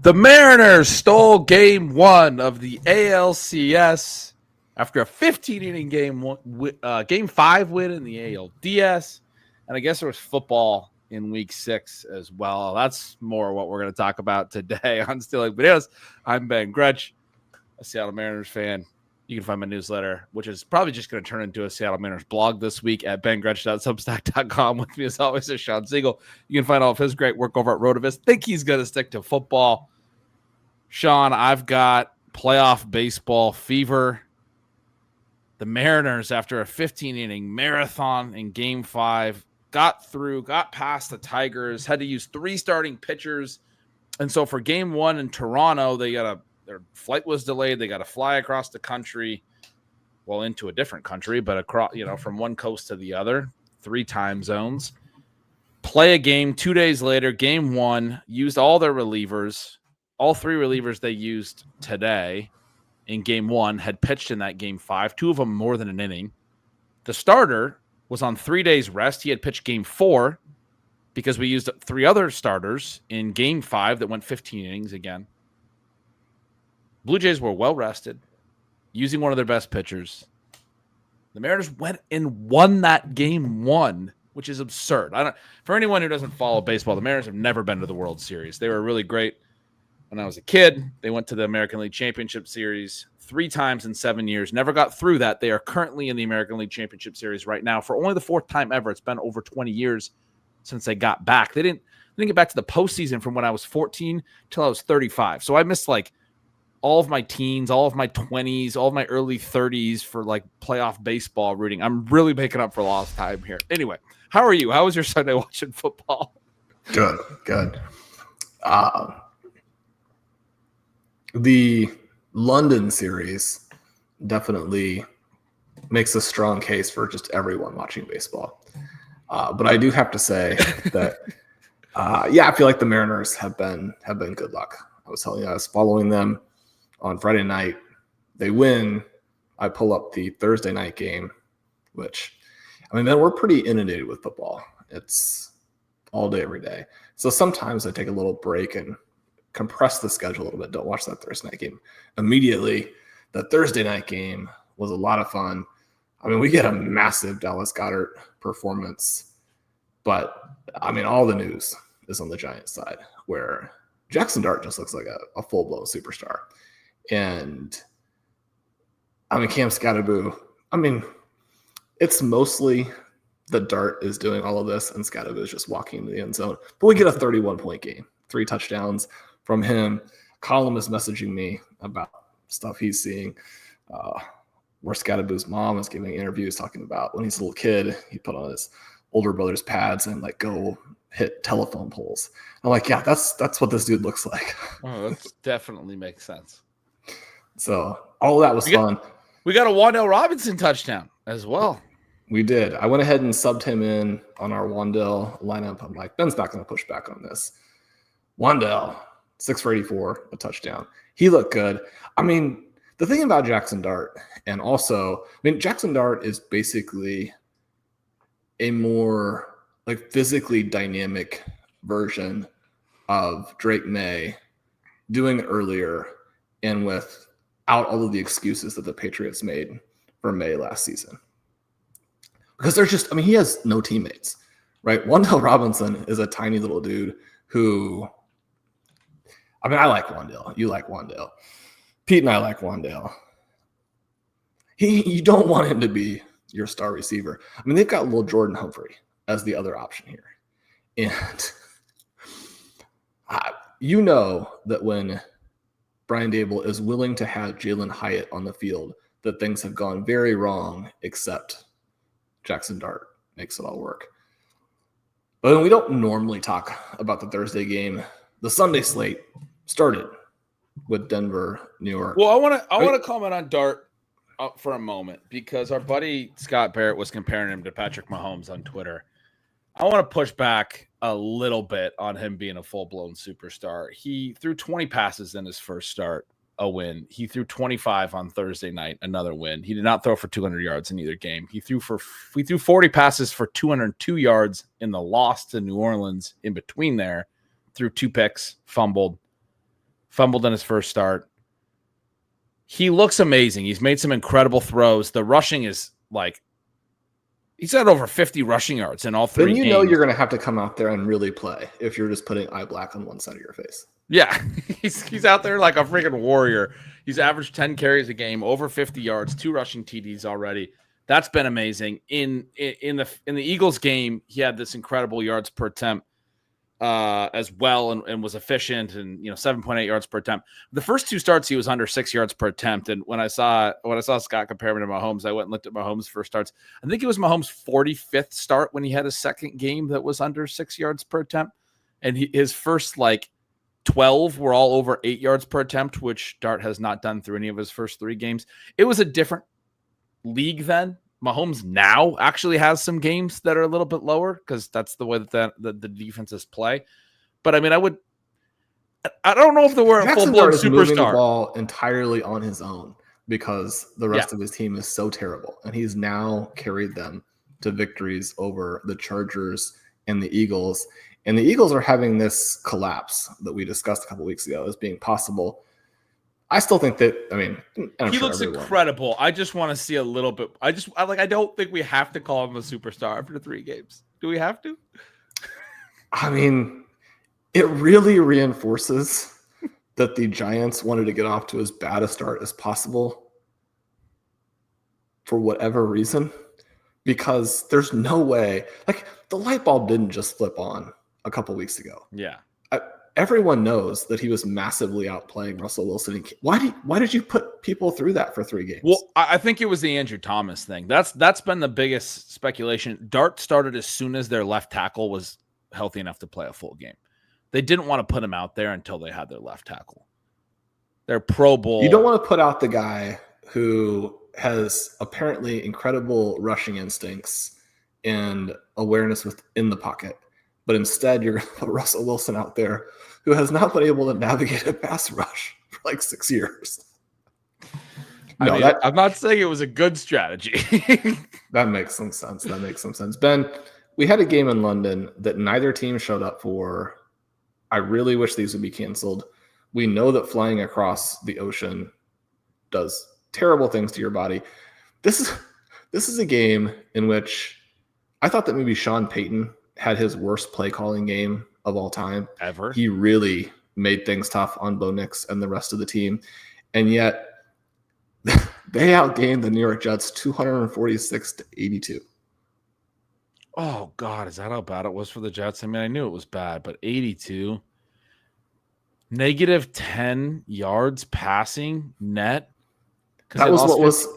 The Mariners stole game one of the ALCS after a 15-inning game 5 win in the ALDS. And I guess there was football in week 6 as well. That's more what we're going to talk about today on Stealing Bananas. I'm Ben Gretch, a Seattle Mariners fan. You can find my newsletter, which is probably just going to turn into a Seattle Mariners blog this week at bengretch.substack.com. With me, as always, is Shawn Siegele. You can find all of his great work over at RotoViz. Think he's going to stick to football. Shawn, I've got playoff baseball fever. The Mariners, after a 15-inning marathon in Game 5, got past the Tigers, had to use 3 starting pitchers. And so for Game 1 in Toronto, their flight was delayed. They got to fly across the country, well, into a different country, but across, from one coast to the other, 3 time zones. Play a game 2 days later. Game 1 used all their relievers. All 3 relievers they used today in Game 1 had pitched in that Game 5. 2 of them more than an inning. The starter was on 3 days rest. He had pitched Game 4 because we used 3 other starters in Game 5 that went 15 innings again. Blue Jays were well rested, using one of their best pitchers. The Mariners went and won that Game 1, which is absurd. For anyone who doesn't follow baseball, the Mariners have never been to the World Series. They were really great when I was a kid. They went to the American League Championship Series 3 times in 7 years. Never got through that. They are currently in the American League Championship Series right now for only the 4th time ever. It's been over 20 years since they got back. They didn't get back to the postseason from when I was 14 till I was 35. So I missed all of my teens, all of my 20s, all of my early 30s for playoff baseball rooting. I'm really making up for lost time here. Anyway, how are you? How was your Sunday watching football? Good. The London series definitely makes a strong case for just everyone watching baseball. But I do have to say that, I feel like the Mariners have been good luck. I was following them on Friday night. They win. I pull up the Thursday night game, which, then we're pretty inundated with football. It's all day, every day. So sometimes I take a little break and compress the schedule a little bit. Don't watch that Thursday night game immediately. The Thursday night game was a lot of fun. We get a massive Dallas Goedert performance, but all the news is on the Giants side, where Jaxson Dart just looks like a full-blown superstar. And Cam Scatterboo, it's mostly the Dart is doing all of this and Scatterboo is just walking into the end zone. But we get a 31-point game, 3 touchdowns from him. Colin is messaging me about stuff he's seeing, where Scatterboo's mom is giving interviews talking about when he's a little kid, he put on his older brother's pads and go hit telephone poles. I'm like, yeah, that's what this dude looks like. Oh, that definitely makes sense. So all of that was fun. We got a Wan'Dale Robinson touchdown as well. We did. I went ahead and subbed him in on our Wan'Dale lineup. I'm like, Ben's not going to push back on this. Wan'Dale, 6 for 84, a touchdown. He looked good. The thing about Jaxson Dart, and also, Jaxson Dart is basically a more physically dynamic version of Drake Maye doing it earlier and without all of the excuses that the Patriots made for Maye last season. Because there's just, he has no teammates, right? Wan'Dale Robinson is a tiny little dude who, I like Wan'Dale. You like Wan'Dale. Pete and I like Wan'Dale. You don't want him to be your star receiver. They've got little Jordan Humphrey as the other option here. And that when Brian Dable is willing to have Jalen Hyatt on the field, that things have gone very wrong, except Jaxson Dart makes it all work. But we don't normally talk about the Thursday game. The Sunday slate started with Denver, New York. Well, I want to comment on Dart for a moment, because our buddy Scott Barrett was comparing him to Patrick Mahomes on Twitter. I want to push back a little bit on him being a full-blown superstar. He threw 20 passes in his first start, a win. He threw 25 on Thursday night, another win. He did not throw for 200 yards in either game. We threw 40 passes for 202 yards in the loss to New Orleans in between there, threw 2 picks, fumbled. fumbled in his first start. He looks amazing. He's made some incredible throws. The rushing is like, he's had over 50 rushing yards in all three games. Then you know you're going to have to come out there and really play if you're just putting eye black on one side of your face. Yeah, he's out there like a freaking warrior. He's averaged 10 carries a game, over 50 yards, 2 rushing TDs already. That's been amazing. In the Eagles game, he had this incredible yards per attempt as well, and was efficient, and 7.8 yards per attempt. The first 2 starts, he was under 6 yards per attempt. And when I saw Scott compare him to Mahomes, I went and looked at Mahomes' first starts. I think it was Mahomes' 45th start when he had his second game that was under 6 yards per attempt, and his first 12 were all over 8 yards per attempt, which Dart has not done through any of his first 3 games. It was a different league then. Mahomes now actually has some games that are a little bit lower because that's the way that the defenses play. But I mean, I don't know if they were a full-blown superstar. Moving the ball entirely on his own because the rest of his team is so terrible, and he's now carried them to victories over the Chargers and the Eagles. And the Eagles are having this collapse that we discussed a couple weeks ago as being possible. I still think that, he looks incredible. I just want to see a little bit. I don't think we have to call him a superstar after 3 games. Do we have to? It really reinforces that the Giants wanted to get off to as bad a start as possible for whatever reason, because there's no way, the light bulb didn't just flip on a couple weeks ago. Yeah. Everyone knows that he was massively outplaying Russell Wilson. Why did you put people through that for 3 games? Well, I think it was the Andrew Thomas thing. That's been the biggest speculation. Dart started as soon as their left tackle was healthy enough to play a full game. They didn't want to put him out there until they had their left tackle. Their Pro Bowl. You don't want to put out the guy who has apparently incredible rushing instincts and awareness within the pocket. But instead, you're going to put Russell Wilson out there who has not been able to navigate a pass rush for 6 years. I'm not saying it was a good strategy. That makes some sense. Ben, we had a game in London that neither team showed up for. I really wish these would be canceled. We know that flying across the ocean does terrible things to your body. This is a game in which I thought that maybe Sean Payton had his worst play calling game of all time ever. He really made things tough on Bo Nix and the rest of the team. And yet they outgained the New York Jets 246-82. Oh God, is that how bad it was for the Jets? I knew it was bad, but 82. -10 yards passing net. That was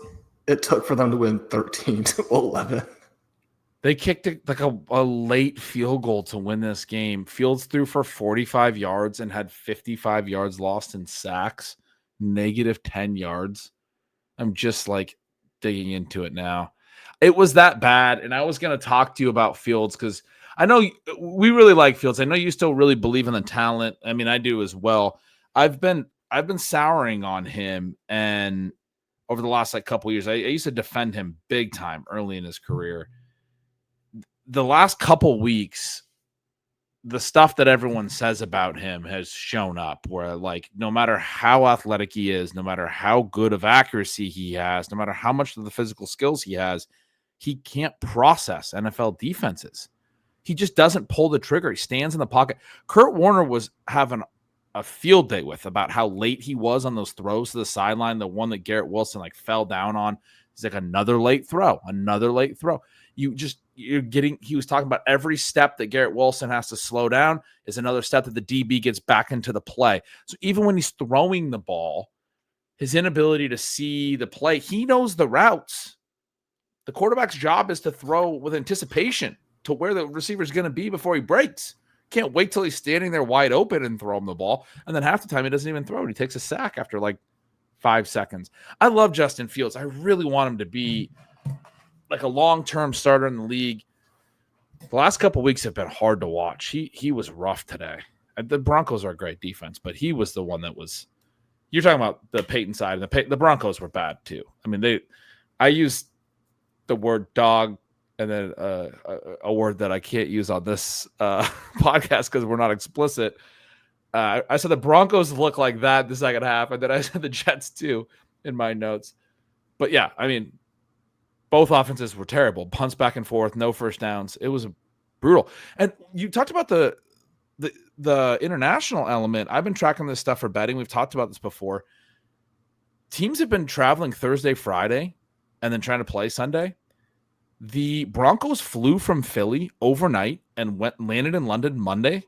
it took for them to win 13-11. They kicked a late field goal to win this game. Fields threw for 45 yards and had 55 yards lost in sacks. -10 yards. I'm just digging into it now. It was that bad. And I was going to talk to you about Fields because I know we really like Fields. I know you still really believe in the talent. I do as well. I've been souring on him, and over the last couple of years, I used to defend him big time early in his career. The last couple weeks, the stuff that everyone says about him has shown up where no matter how athletic he is, no matter how good of accuracy he has, no matter how much of the physical skills he has, he can't process NFL defenses. He just doesn't pull the trigger. He stands in the pocket. Kurt Warner was having a field day with about how late he was on those throws to the sideline. The one that Garrett Wilson fell down on. He's another late throw. He was talking about every step that Garrett Wilson has to slow down is another step that the DB gets back into the play. So even when he's throwing the ball, his inability to see the play, he knows the routes. The quarterback's job is to throw with anticipation to where the receiver is going to be before he breaks. Can't wait till he's standing there wide open and throw him the ball. And then half the time he doesn't even throw it. He takes a sack after 5 seconds. I love Justin Fields. I really want him to be a long-term starter in the league. The last couple of weeks have been hard to watch. He was rough today. The Broncos are a great defense, but he was the one that was. You're talking about the Peyton side, and the Broncos were bad too. I used the word dog, and then a word that I can't use on this podcast because we're not explicit. I said the Broncos look like that the second half, and then I said the Jets too in my notes. But yeah, I mean, both offenses were terrible. Punts back and forth, no first downs. It was brutal. And you talked about the international element. I've been tracking this stuff for betting. We've talked about this before. Teams have been traveling Thursday, Friday, and then trying to play Sunday. The Broncos flew from Philly overnight and landed in London Monday.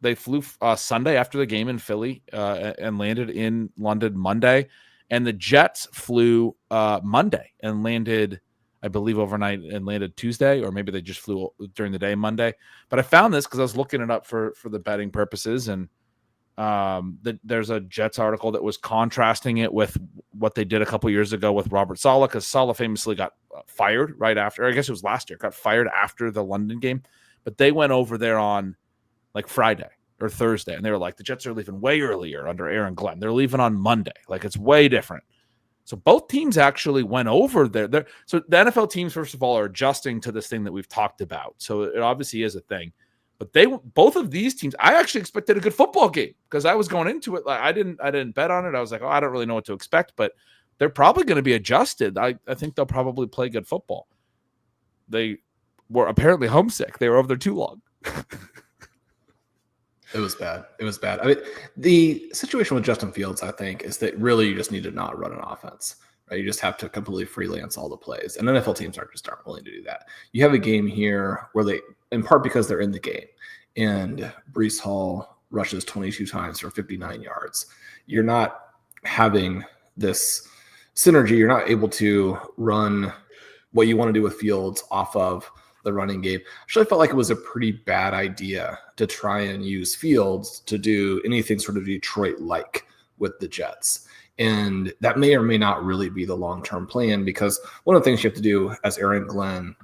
They flew Sunday after the game in Philly and landed in London Monday. And the Jets flew Monday and landed, I believe, overnight and landed Tuesday, or maybe they just flew during the day Monday. But I found this because I was looking it up for the betting purposes, and there's a Jets article that was contrasting it with what they did a couple years ago with Robert Saleh, because Saleh famously got fired right after, I guess it was last year, got fired after the London game. But they went over there on like Friday or Thursday, and they were like, the Jets are leaving way earlier under Aaron Glenn. They're leaving on Monday. Like, it's way different. So both teams actually went over there. So the NFL teams, first of all, are adjusting to this thing that we've talked about. So it obviously is a thing. But both of these teams, I actually expected a good football game because I was going into it like I didn't bet on it. I was like, I don't really know what to expect, but they're probably going to be adjusted. I think they'll probably play good football. They were apparently homesick. They were over there too long. It was bad. It was bad. I mean, the situation with Justin Fields, I think, is that really you just need to not run an offense. Right? You just have to completely freelance all the plays. And NFL teams aren't willing to do that. You have a game here where they, in part because they're in the game, and Breece Hall rushes 22 times for 59 yards. You're not having this synergy. You're not able to run what you want to do with Fields off of the running game. Actually, I felt like it was a pretty bad idea to try and use Fields to do anything sort of Detroit-like with the Jets. And that may or may not really be the long-term plan, because one of the things you have to do as Aaron Glenn,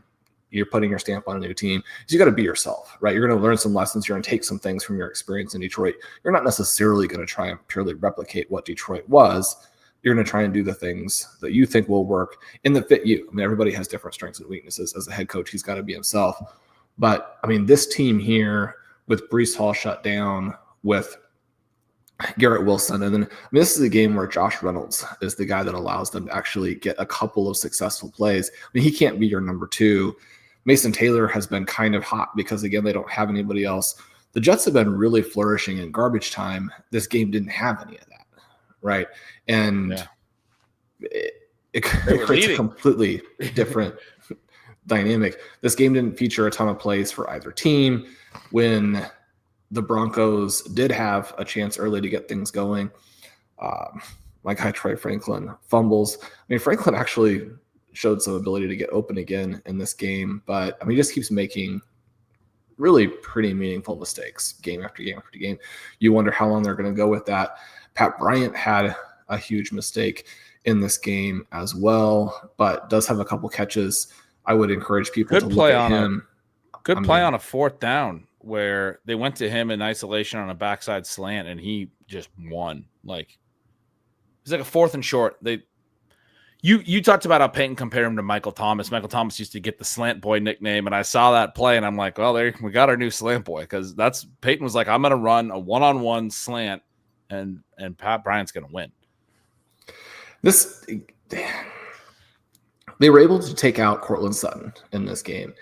you're putting your stamp on a new team, is you got to be yourself, right? You're going to learn some lessons. You're going to take some things from your experience in Detroit. You're not necessarily going to try and purely replicate what Detroit was. You're going to try and do the things that you think will work and that fit you. I mean, everybody has different strengths and weaknesses. As a head coach, he's got to be himself. But, I mean, this team here with Breece Hall shut down, with Garrett Wilson, and then this is a game where Josh Reynolds is the guy that allows them to actually get a couple of successful plays. I mean, he can't be your number two. Mason Taylor has been kind of hot because, again, they don't have anybody else. The Jets have been really flourishing in garbage time. This game didn't have any of that, right? And it creates a completely different dynamic. This game didn't feature a ton of plays for either team. When the Broncos did have a chance early to get things going, my guy Troy Franklin fumbles. I mean, Franklin actually showed some ability to get open again in this game, but I mean, he just keeps making really pretty meaningful mistakes game after game after game. You wonder how long they're going to go with that. Pat Bryant had a huge mistake in this game as well, but does have a couple catches. I would encourage people to look at him. Good play on a fourth down where they went to him in isolation on a backside slant, and he just won. Like, it's like a 4th and short. You talked about how Peyton compared him to Michael Thomas. Michael Thomas used to get the slant boy nickname, and I saw that play, and I'm like, well, there we got our new slant boy, because that's Peyton was like, I'm going to run a one-on-one slant, and Pat Bryant's going to win. They were able to take out Cortland Sutton in this game.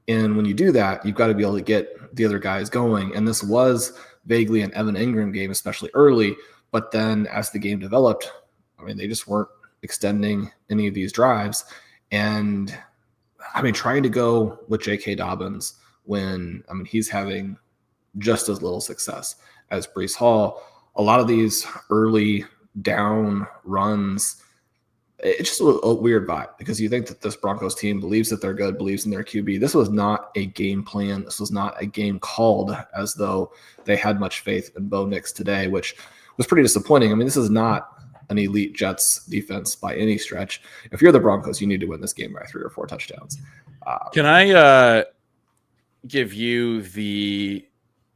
And when you do that, you've got to be able to get the other guys going. And this was vaguely an Evan Ingram game, especially early. But then as the game developed, I mean, they just weren't extending any of these drives. And I mean, trying to go with J.K. Dobbins when, I mean, he's having just as little success as Breece Hall. A lot of these early down runs, it's just a weird vibe, because you think that this Broncos team believes that they're good, believes in their QB. This was not a game plan. This was not a game called as though they had much faith in Bo Nix today, which was pretty disappointing. I mean, this is not an elite Jets defense by any stretch. If you're the Broncos, you need to win this game by 3 or 4 touchdowns. Can I give you the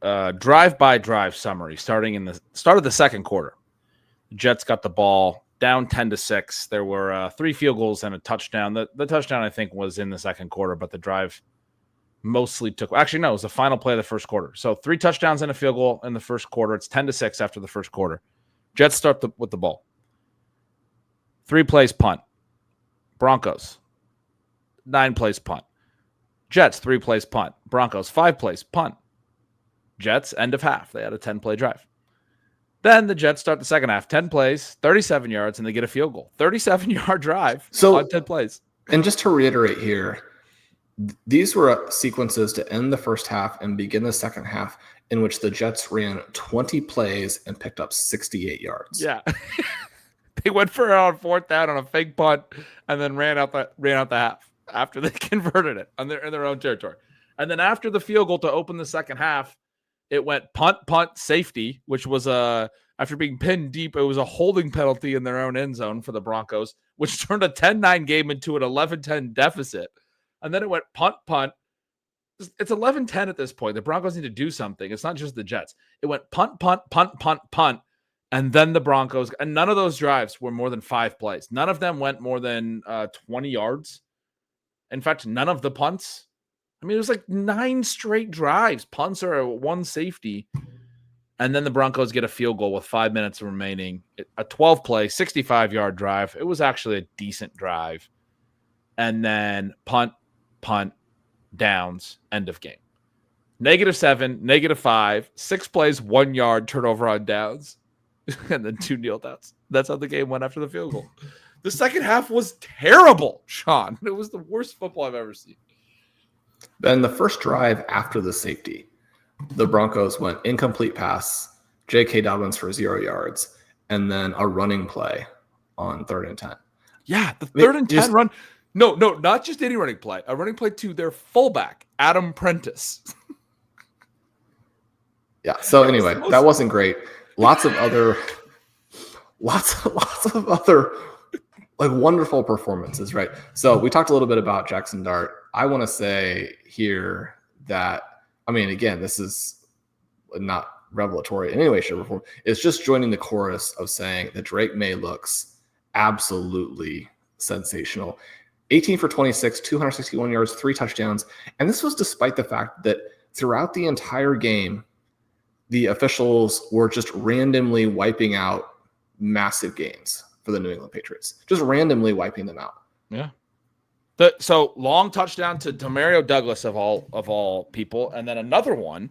drive-by-drive summary starting in the start of the second quarter? The Jets got the ball down 10-6. There were 3 field goals and a touchdown. The touchdown, I think, was in the second quarter, but the drive mostly took. Actually, no, it was the final play of the first quarter. So 3 touchdowns and a field goal in the first quarter. It's 10-6 after the first quarter. Jets start with the ball. 3 plays punt. Broncos 9 plays punt. Jets 3 plays punt. Broncos 5 plays punt. Jets end of half. They had a 10-play drive. Then the Jets start the second half. 10 plays, 37 yards, and they get a field goal. 37-yard drive on 10 plays. And just to reiterate here, these were sequences to end the first half and begin the second half in which the Jets ran 20 plays and picked up 68 yards. Yeah. They went for on 4th down on a fake punt and then ran out the half after they converted it in their own territory. And then after the field goal to open the second half, it went punt, safety, which was after being pinned deep, it was a holding penalty in their own end zone for the Broncos, which turned a 10-9 game into an 11-10 deficit. And then it went punt. It's 11-10 at this point. The Broncos need to do something. It's not just the Jets. It went punt. And then the Broncos, and none of those drives were more than 5 plays. None of them went more than 20 yards. In fact, none of the punts. I mean, it was like 9 straight drives. Punts are 1 safety. And then the Broncos get a field goal with 5 minutes remaining. A 12-play, 65-yard drive. It was actually a decent drive. And then punt, downs, end of game. -7, -5, 6 plays, 1 yard, turnover on downs, and then 2 kneel downs. That's how the game went after the field goal. The second half was terrible, Shawn. It was the worst football I've ever seen. Then the first drive after the safety, the Broncos went incomplete pass, J.K. Dobbins for 0 yards, and then a running play on 3rd and 10. Yeah, the 3rd and 10 run. No, not just any running play. A running play to their fullback, Adam Prentice. Yeah. So anyway, that wasn't great. Lots of other like wonderful performances, right? So we talked a little bit about Jackson Dart. I want to say here that, I mean, again, this is not revelatory in any way, shape, or form. It's just joining the chorus of saying that Drake Maye looks absolutely sensational. 18 for 26, 261 yards, 3 touchdowns. And this was despite the fact that throughout the entire game, the officials were just randomly wiping out massive gains for the New England Patriots. Just randomly wiping them out. Yeah. So long touchdown to Demario Douglas of all people, and then another one.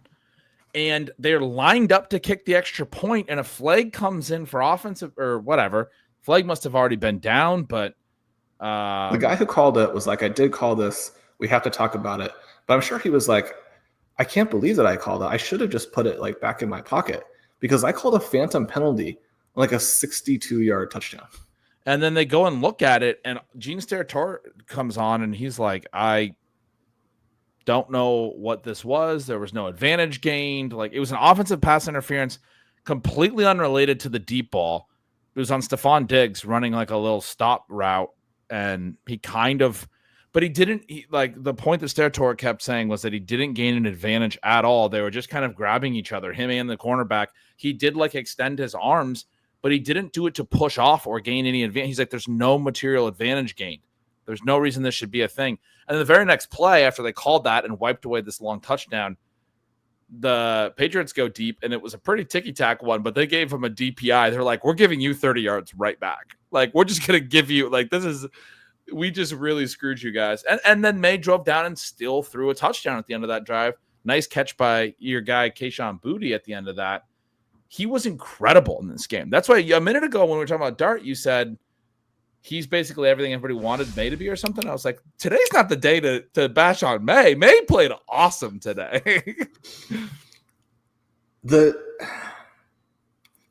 And they're lined up to kick the extra point, and a flag comes in for offensive or whatever. Flag must have already been down, but the guy who called it was like, I did call this. We have to talk about it. But I'm sure he was like, I can't believe that I called it. I should have just put it like back in my pocket because I called a phantom penalty like a 62-yard touchdown. And then they go and look at it, and Gene Steratore comes on, and he's like, I don't know what this was. There was no advantage gained. Like, it was an offensive pass interference completely unrelated to the deep ball. It was on Stephon Diggs running like a little stop route. And he but he didn't, like the point that Steratore kept saying was that he didn't gain an advantage at all. They were just kind of grabbing each other, him and the cornerback. He did like extend his arms, but he didn't do it to push off or gain any advantage. He's like, there's no material advantage gained. There's no reason this should be a thing. And the very next play after they called that and wiped away this long touchdown, the Patriots go deep, and it was a pretty ticky-tack one, but they gave him a DPI. They're like, we're giving you 30 yards right back. Like, we're just going to give you, like, we just really screwed you guys. And then Maye drove down and still threw a touchdown at the end of that drive. Nice catch by your guy, Kayshon Boutte, at the end of that. He was incredible in this game. That's why a minute ago when we were talking about Dart, you said he's basically everything everybody wanted Maye to be or something. I was like, today's not the day to bash on Maye. Maye played awesome today. There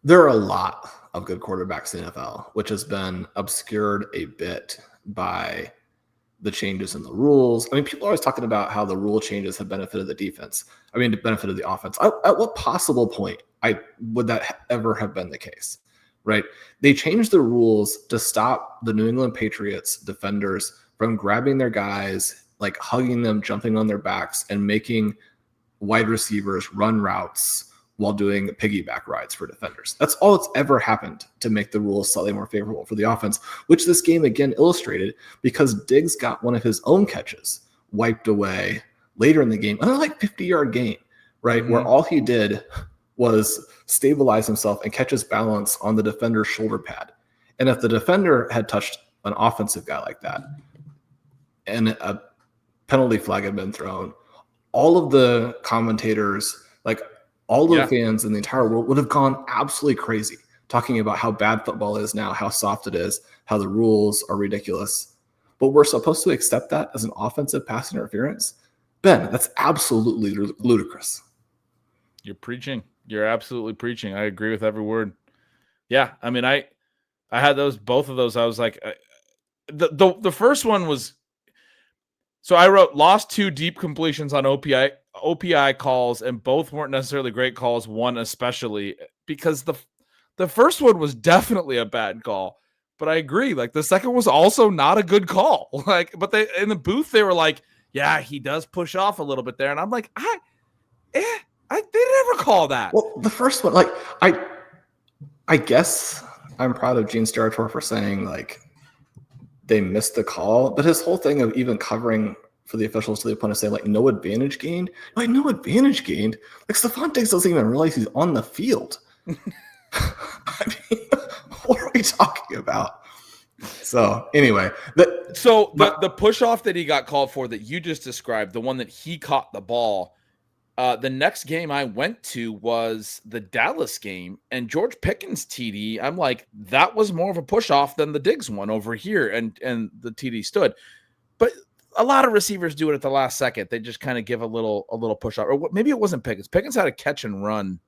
are a lot of good quarterbacks in the NFL, which has been obscured a bit by the changes in the rules. I mean, people are always talking about how the rule changes have benefited the defense. I mean, benefited the offense. At what possible point would that ever have been the case, right? They changed the rules to stop the New England Patriots defenders from grabbing their guys, like hugging them, jumping on their backs, and making wide receivers run routes while doing piggyback rides for defenders. That's all that's ever happened to make the rules slightly more favorable for the offense, which this game again illustrated because Diggs got one of his own catches wiped away later in the game, another like 50-yard gain, right? Where all he did was stabilize himself and catch his balance on the defender's shoulder pad. And if the defender had touched an offensive guy like that and a penalty flag had been thrown, all of the commentators, like all the fans in the entire world would have gone absolutely crazy talking about how bad football is now, how soft it is, how the rules are ridiculous. But we're supposed to accept that as an offensive pass interference? Ben, that's absolutely ludicrous. You're preaching. You're absolutely preaching. I agree with every word. Yeah, I mean, I had both of those. I was like, the first one was, so I wrote lost 2 deep completions on OPI calls, and both weren't necessarily great calls. One especially because the first one was definitely a bad call, but I agree. Like the second was also not a good call. Like, but they in the booth they were like, yeah, he does push off a little bit there, and I'm like, they never call that. Well, the first one, like I guess I'm proud of Gene Steratore for saying like they missed the call, but his whole thing of even covering for the officials to the point of saying like no advantage gained, like no advantage gained. Like Stephon Diggs doesn't even realize he's on the field. I mean, what are we talking about? So anyway, the push off that he got called for that you just described, the one that he caught the ball. The next game I went to was the Dallas game, and George Pickens' TD. I'm like, that was more of a push off than the Diggs one over here, and the TD stood. But a lot of receivers do it at the last second. They just kind of give a little push off, or maybe it wasn't Pickens. Pickens had a catch and run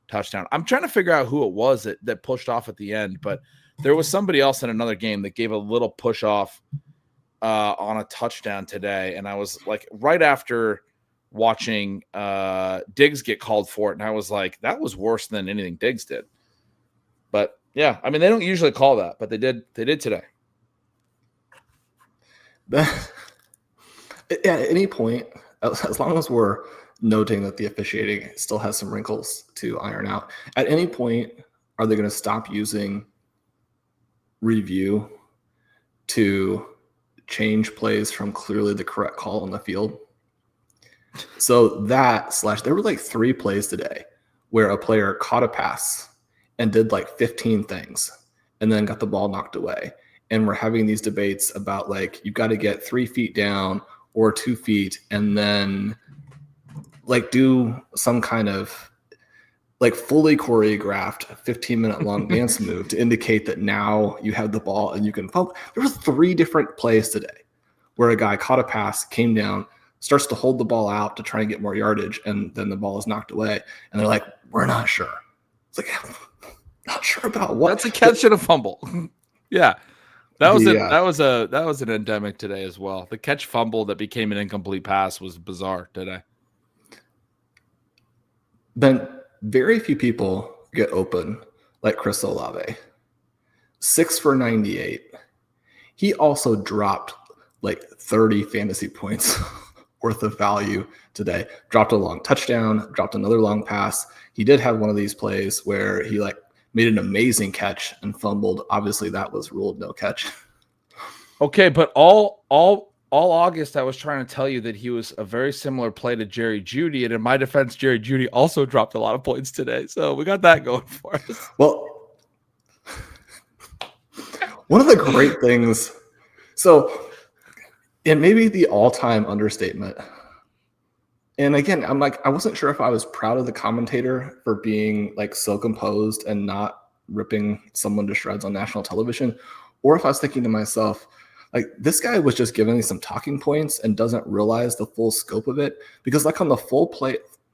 touchdown. I'm trying to figure out who it was that pushed off at the end, but there was somebody else in another game that gave a little push off on a touchdown today, and I was like, right after watching Diggs get called for it, and I was like, that was worse than anything Diggs did. But yeah, I mean, they don't usually call that, but they did today. At any point, as long as we're noting that the officiating still has some wrinkles to iron out, at any point are they going to stop using review to change plays from clearly the correct call on the field? So there were like 3 plays today where a player caught a pass and did like 15 things and then got the ball knocked away. And we're having these debates about like, you've got to get 3 feet down or 2 feet and then like do some kind of like fully choreographed 15-minute long dance move to indicate that now you have the ball and you can fumble. There were 3 different plays today where a guy caught a pass, came down, starts to hold the ball out to try and get more yardage, and then the ball is knocked away. And they're like, we're not sure. It's like, not sure about what. That's a catch and a fumble. Yeah. That was an endemic today as well. The catch fumble that became an incomplete pass was bizarre today. Ben, very few people get open like Chris Olave. 6 for 98. He also dropped like 30 fantasy points worth of value today. Dropped a long touchdown, dropped another long pass. He did have one of these plays where he like made an amazing catch and fumbled. Obviously that was ruled no catch. Okay, but all August I was trying to tell you that he was a very similar play to Jerry Jeudy, and in my defense, Jerry Jeudy also dropped a lot of points today. So we got that going for us. Well, one of the great things, so it may be the all-time understatement. And again, I'm like, I wasn't sure if I was proud of the commentator for being like so composed and not ripping someone to shreds on national television, or if I was thinking to myself, like, this guy was just giving me some talking points and doesn't realize the full scope of it. Because like on the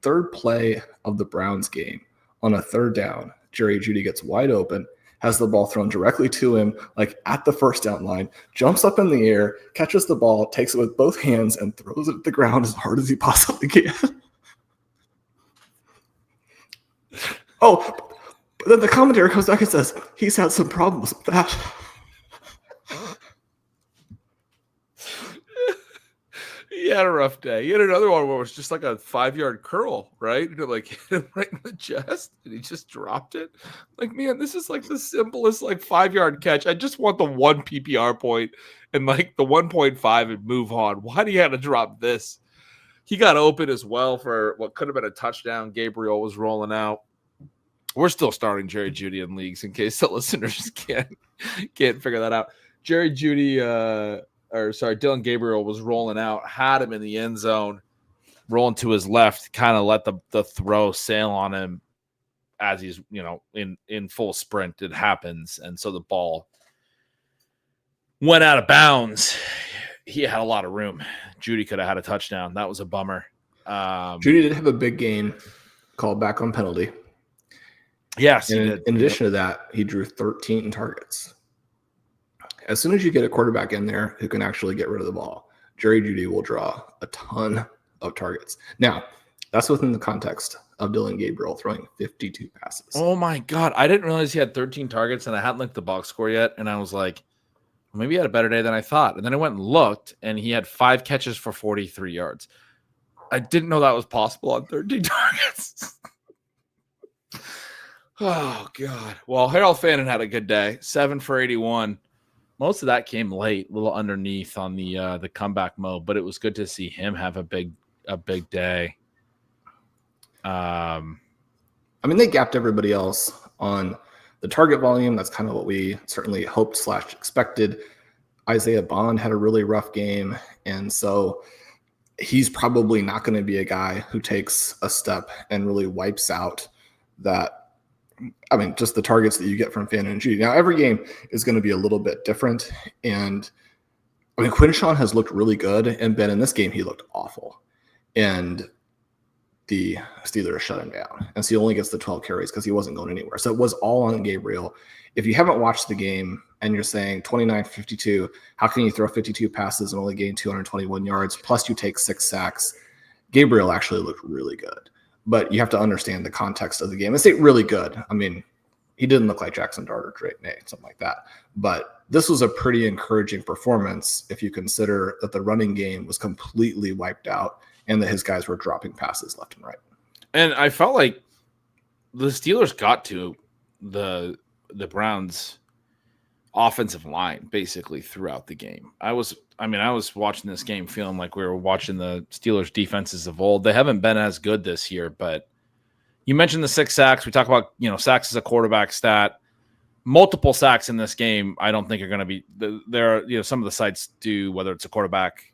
third play of the Browns game, on a 3rd down, Jerry Jeudy gets wide open, has the ball thrown directly to him, like at the first down line, jumps up in the air, catches the ball, takes it with both hands, and throws it at the ground as hard as he possibly can. Oh, but then the commentator comes back and says, he's had some problems with that. He had a rough day. He had another one where it was just like a 5-yard curl, right? And like hit him right in the chest, and he just dropped it. Like, man, this is like the simplest like 5-yard catch. I just want the 1 PPR point and like the 1.5 and move on. Why do you have to drop this? he got open as well for what could have been a touchdown. Gabriel was rolling out. We're still starting Jerry Jeudy in leagues in case the listeners can't figure that out. Jerry Jeudy, Dillon Gabriel was rolling out, had him in the end zone, rolling to his left, kind of let the throw sail on him as he's, in full sprint. It happens. And so the ball went out of bounds. He had a lot of room. Jeudy could have had a touchdown. That was a bummer. Jeudy did have a big gain called back on penalty. Yes, he did. In addition to that, he drew 13 targets. As soon as you get a quarterback in there who can actually get rid of the ball, Jerry Jeudy will draw a ton of targets. Now, that's within the context of Dillon Gabriel throwing 52 passes. Oh, my God. I didn't realize he had 13 targets, and I hadn't looked at the box score yet, and I was like, maybe he had a better day than I thought. And then I went and looked, and he had 5 catches for 43 yards. I didn't know that was possible on 13 targets. Oh, God. Well, Harold Fannin had a good day. 7 for 81. Most of that came late, a little underneath on the comeback mode, but it was good to see him have a big day. I mean, they gapped everybody else on the target volume. That's kind of what we certainly hoped / expected. Isaiah Bond had a really rough game, and so he's probably not going to be a guy who takes a step and really wipes out that. I mean, just the targets that you get from Fannin and Jeudy. Now, every game is going to be a little bit different, and I mean, Quinshawn has looked really good, and Ben, in this game, he looked awful, and the Steelers shut him down, and so he only gets the 12 carries because he wasn't going anywhere. So it was all on Gabriel. If you haven't watched the game and you're saying 29-52, how can you throw 52 passes and only gain 221 yards, plus you take 6 sacks? Gabriel actually looked really good. But you have to understand the context of the game. I say really good. I mean, he didn't look like Jackson Dart or Drake May, something like that. But this was a pretty encouraging performance if you consider that the running game was completely wiped out and that his guys were dropping passes left and right. And I felt like the Steelers got to the Browns' offensive line basically throughout the game. I was watching this game feeling like we were watching the Steelers defenses of old. They haven't been as good this year, but you mentioned the 6 sacks. We talk about, sacks as a quarterback stat. Multiple sacks in this game, I don't think are going to be there. Are, some of the sites do, whether it's a quarterback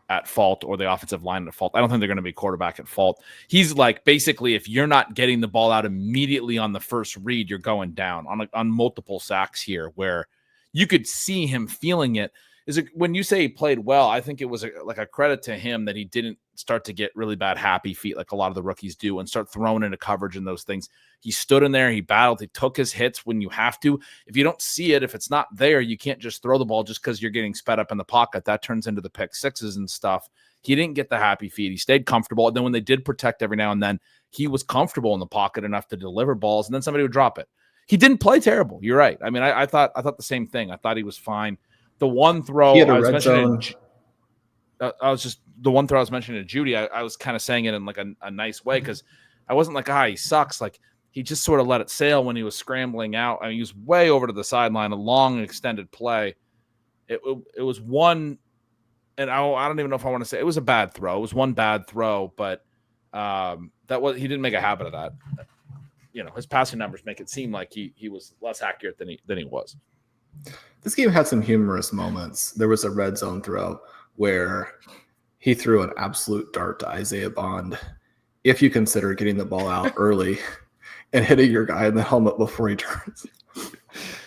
at fault or the offensive line at fault. I don't think they're going to be quarterback at fault. He's like, basically, if you're not getting the ball out immediately on the first read, you're going down on multiple sacks here where you could see him feeling it. Is it when you say he played well? I think it was like a credit to him that he didn't start to get really bad happy feet like a lot of the rookies do and start throwing into coverage and those things. He stood in there, he battled, he took his hits when you have to. If you don't see it, if it's not there, you can't just throw the ball just because you're getting sped up in the pocket. That turns into the pick sixes and stuff. He didn't get the happy feet. He stayed comfortable. And then when they did protect every now and then, he was comfortable in the pocket enough to deliver balls, and then somebody would drop it. He didn't play terrible. You're right. I mean, I thought the same thing. I thought he was fine. The one throw he had a red zone. The one throw I was mentioning to Jeudy, I was kind of saying it in like a nice way because I wasn't like, he sucks. Like he just sort of let it sail when he was scrambling out. I mean, he was way over to the sideline, a long extended play. It was one, and I don't even know if I want to say it was a bad throw. It was one bad throw, but he didn't make a habit of that. His passing numbers make it seem like he was less accurate than he was. This game had some humorous moments. There was a red zone throw where he threw an absolute dart to Isaiah Bond. If you consider getting the ball out early and hitting your guy in the helmet before he turns.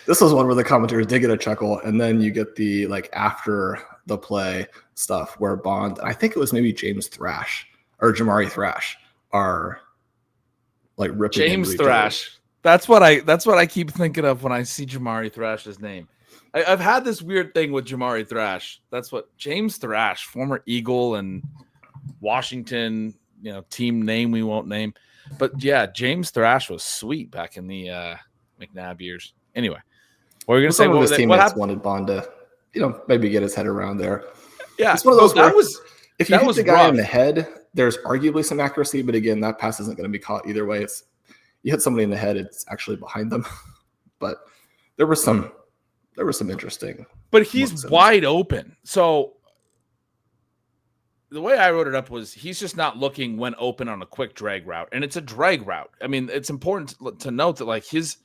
This was one where the commentators did get a chuckle, and then you get the after the play stuff where Bond, I think it was maybe James Thrash or Jamari Thrash, are ripping James Thrash. That's what I keep thinking of when I see Jamari Thrash's name. I've had this weird thing with Jamari Thrash. That's what James Thrash, former Eagle and Washington, team name we won't name. But yeah, James Thrash was sweet back in the McNabb years. Anyway, what were you going to say? Some of his teammates wanted Bond to, maybe get his head around there. Yeah, it's one of those if you hit the guy rough in the head, there's arguably some accuracy, but again, that pass isn't going to be caught either way. It's you hit somebody in the head, it's actually behind them. But there was some interesting. But he's wide open. So the way I wrote it up was he's just not looking when open on a quick drag route, and it's a drag route. I mean, it's important to note that like his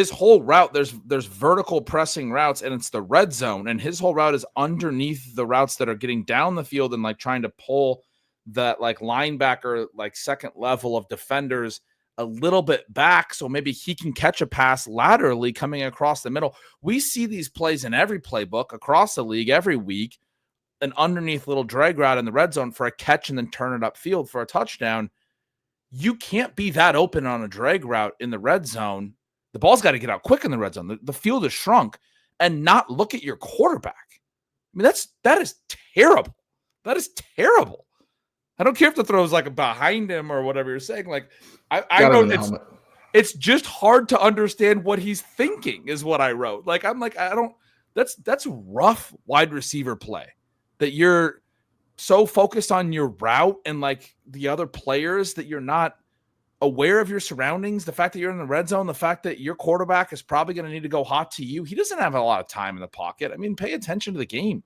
whole route, there's vertical pressing routes, and it's the red zone, and his whole route is underneath the routes that are getting down the field and like trying to pull that like linebacker, like second level of defenders a little bit back, so maybe he can catch a pass laterally coming across the middle. We see these plays in every playbook across the league every week. An underneath little drag route in the red zone for a catch and then turn it upfield for a touchdown. You can't be that open on a drag route in the red zone. The ball's got to get out quick in the red zone. The field is shrunk, and not look at your quarterback. I mean, that is terrible. That is terrible. I don't care if the throw is like behind him or whatever you're saying. Like I wrote it's just hard to understand what he's thinking is what I wrote. Like I'm like that's rough wide receiver play. That you're so focused on your route and like the other players that you're not aware of your surroundings, the fact that you're in the red zone, the fact that your quarterback is probably going to need to go hot to you. He doesn't have a lot of time in the pocket. I mean, pay attention to the game.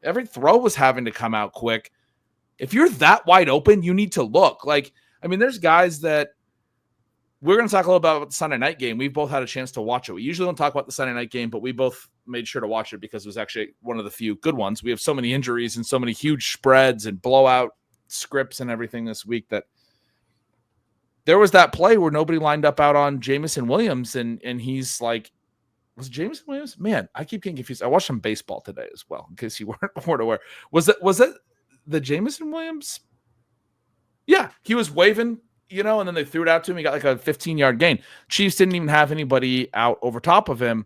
Every throw was having to come out quick. If you're that wide open, you need to look. Like, I mean, there's guys that we're going to talk a little bit about the Sunday night game. We've both had a chance to watch it. We usually don't talk about the Sunday night game, but we both made sure to watch it because it was actually one of the few good ones. We have so many injuries and so many huge spreads and blowout scripts and everything this week that there was that play where nobody lined up out on Jameson Williams, and he's like, was it Jameson Williams? Man, I keep getting confused. I watched some baseball today as well, in case you weren't aware. Was that the Jameson Williams? Yeah, he was waving, and then they threw it out to him. He got like a 15-yard gain. Chiefs didn't even have anybody out over top of him.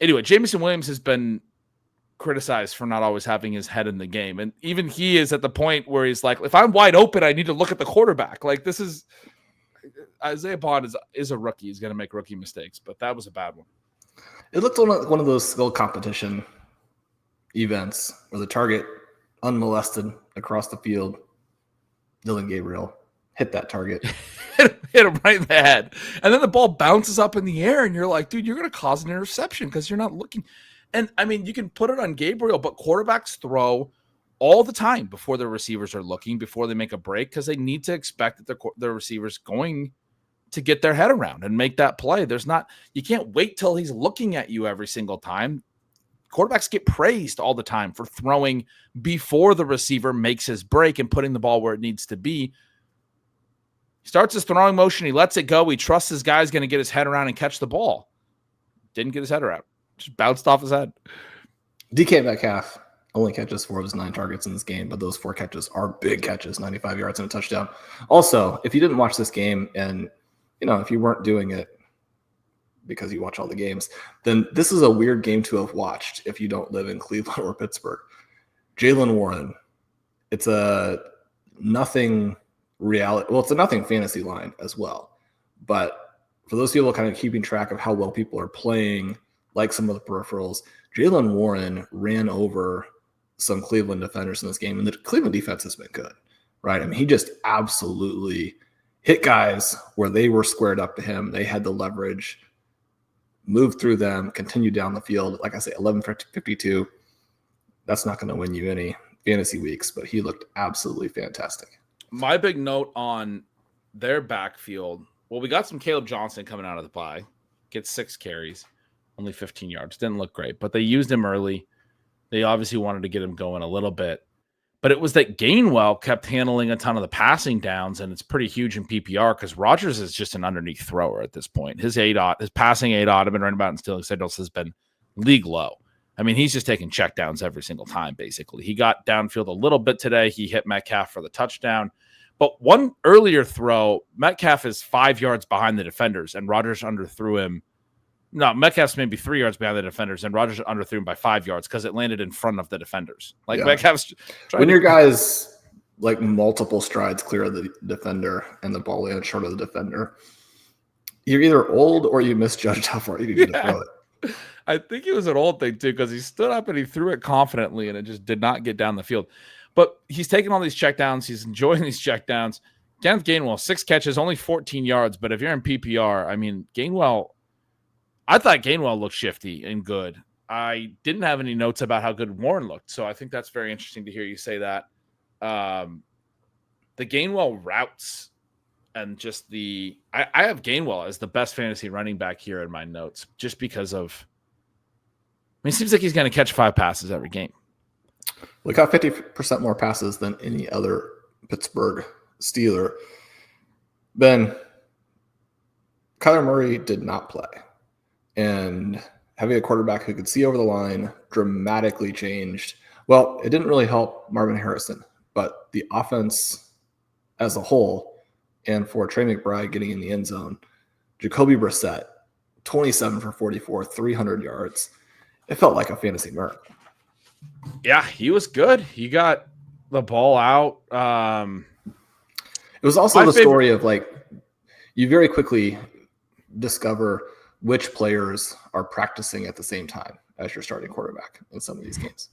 Anyway, Jameson Williams has been criticized for not always having his head in the game. And even he is at the point where he's like, if I'm wide open, I need to look at the quarterback. Like this is Isaiah Bond is a rookie. He's going to make rookie mistakes, but that was a bad one. It looked like one of those skill competition events where the target unmolested across the field. Dillon Gabriel hit that target. hit him right in the head. And then the ball bounces up in the air and you're like, dude, you're going to cause an interception because you're not looking. And I mean, you can put it on Gabriel, but quarterbacks throw all the time before their receivers are looking, before they make a break, because they need to expect that their receiver's going to get their head around and make that play. You can't wait till he's looking at you every single time. Quarterbacks get praised all the time for throwing before the receiver makes his break and putting the ball where it needs to be. He starts his throwing motion. He lets it go. He trusts his guy's going to get his head around and catch the ball. Didn't get his head around. Just bounced off his head. DK Metcalf only catches 4 of his 9 targets in this game, but those 4 catches are big catches, 95 yards and a touchdown. Also, if you didn't watch this game and, if you weren't doing it because you watch all the games, then this is a weird game to have watched if you don't live in Cleveland or Pittsburgh. Jalen Warren, it's a nothing reality. Well, it's a nothing fantasy line as well. But for those people kind of keeping track of how well people are playing, like some of the peripherals, Jalen Warren ran over some Cleveland defenders in this game, and the Cleveland defense has been good, right? I mean, he just absolutely hit guys where they were squared up to him. They had the leverage, moved through them, continued down the field. Like I say, 11-52. That's not going to win you any fantasy weeks, but he looked absolutely fantastic. My big note on their backfield, well, we got some Caleb Johnson coming out of the bye, gets 6 carries. Only 15 yards. Didn't look great, but they used him early. They obviously wanted to get him going a little bit. But it was that Gainwell kept handling a ton of the passing downs, and it's pretty huge in PPR because Rodgers is just an underneath thrower at this point. His passing ADOT, I've been writing about in Stealing Signals, has been league low. I mean, he's just taking checkdowns every single time, basically. He got downfield a little bit today. He hit Metcalf for the touchdown. But one earlier throw, Metcalf is 5 yards behind the defenders, and Rodgers underthrew him. No, Metcalf's maybe 3 yards behind the defenders, and Rodgers underthrew him by 5 yards because it landed in front of the defenders. Metcalf's when your guy's like multiple strides clear of the defender and the ball lands short of the defender, you're either old or you misjudged how far you need to throw it. I think it was an old thing too because he stood up and he threw it confidently, and it just did not get down the field. But he's taking all these checkdowns. He's enjoying these checkdowns. Kenneth Gainwell, 6 catches, only 14 yards. But if you're in PPR, I mean, I thought Gainwell looked shifty and good. I didn't have any notes about how good Warren looked. So I think that's very interesting to hear you say that. The Gainwell routes and just I have Gainwell as the best fantasy running back here in my notes, just because of, it seems like he's going to catch 5 passes every game. We got 50% more passes than any other Pittsburgh Steeler. Ben, Kyler Murray did not play. And having a quarterback who could see over the line dramatically changed. Well, it didn't really help Marvin Harrison, but the offense as a whole, and for Trey McBride getting in the end zone, Jacoby Brissett, 27 for 44, 300 yards. It felt like a fantasy miracle. Yeah, he was good. He got the ball out. It was also the story of, like, you very quickly discover which players are practicing at the same time as your starting quarterback in some of these games.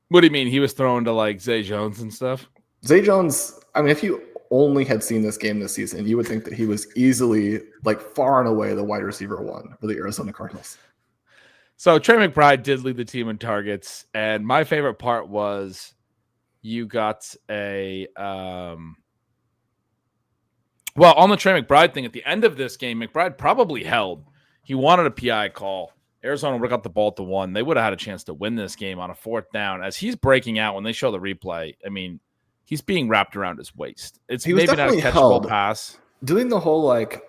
What do you mean? He was throwing to, like, Zay Jones and stuff? Zay Jones, if you only had seen this game this season, you would think that he was easily, like, far and away the wide receiver 1 for the Arizona Cardinals. So Trey McBride did lead the team in targets, and my favorite part was you got on the Trey McBride thing, at the end of this game, McBride probably held. He wanted a PI call. Arizona would have got the ball to 1. They would have had a chance to win this game on a 4th down. As he's breaking out, when they show the replay, he's being wrapped around his waist. He maybe not a catchable pass. Doing the whole, like,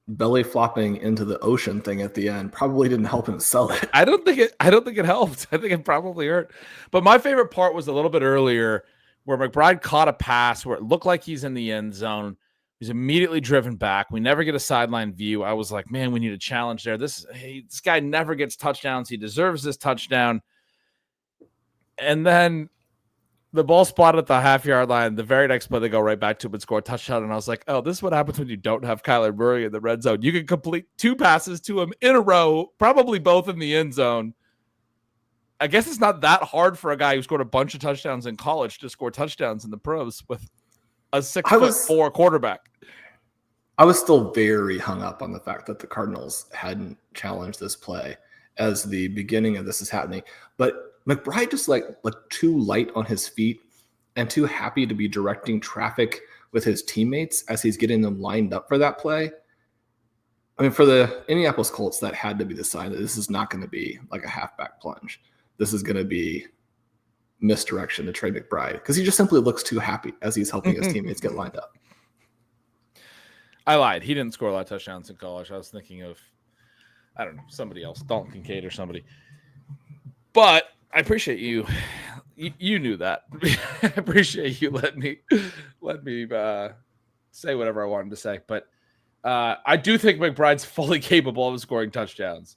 belly flopping into the ocean thing at the end probably didn't help him sell it. I don't think it helped. I think it probably hurt. But my favorite part was a little bit earlier where McBride caught a pass where it looked like he's in the end zone. He's immediately driven back. We never get a sideline view. I was like, man, we need a challenge there. This guy never gets touchdowns. He deserves this touchdown. And then the ball spotted at the half-yard line. The very next play, they go right back to him and score a touchdown. And I was like, oh, this is what happens when you don't have Kyler Murray in the red zone. You can complete 2 passes to him in a row, probably both in the end zone. I guess it's not that hard for a guy who scored a bunch of touchdowns in college to score touchdowns in the pros with a 6'4" quarterback. I was still very hung up on the fact that the Cardinals hadn't challenged this play as the beginning of this is happening. But McBride just like too light on his feet and too happy to be directing traffic with his teammates as he's getting them lined up for that play. For the Indianapolis Colts, that had to be the sign that this is not going to be like a halfback plunge. This is going to be misdirection to Trey McBride because he just simply looks too happy as he's helping his teammates get lined up. I lied. He didn't score a lot of touchdowns in college. I was thinking of, I don't know, somebody else, Dalton Kincaid or somebody. But I appreciate you. You knew that. I appreciate you let me say whatever I wanted to say. But I do think McBride's fully capable of scoring touchdowns.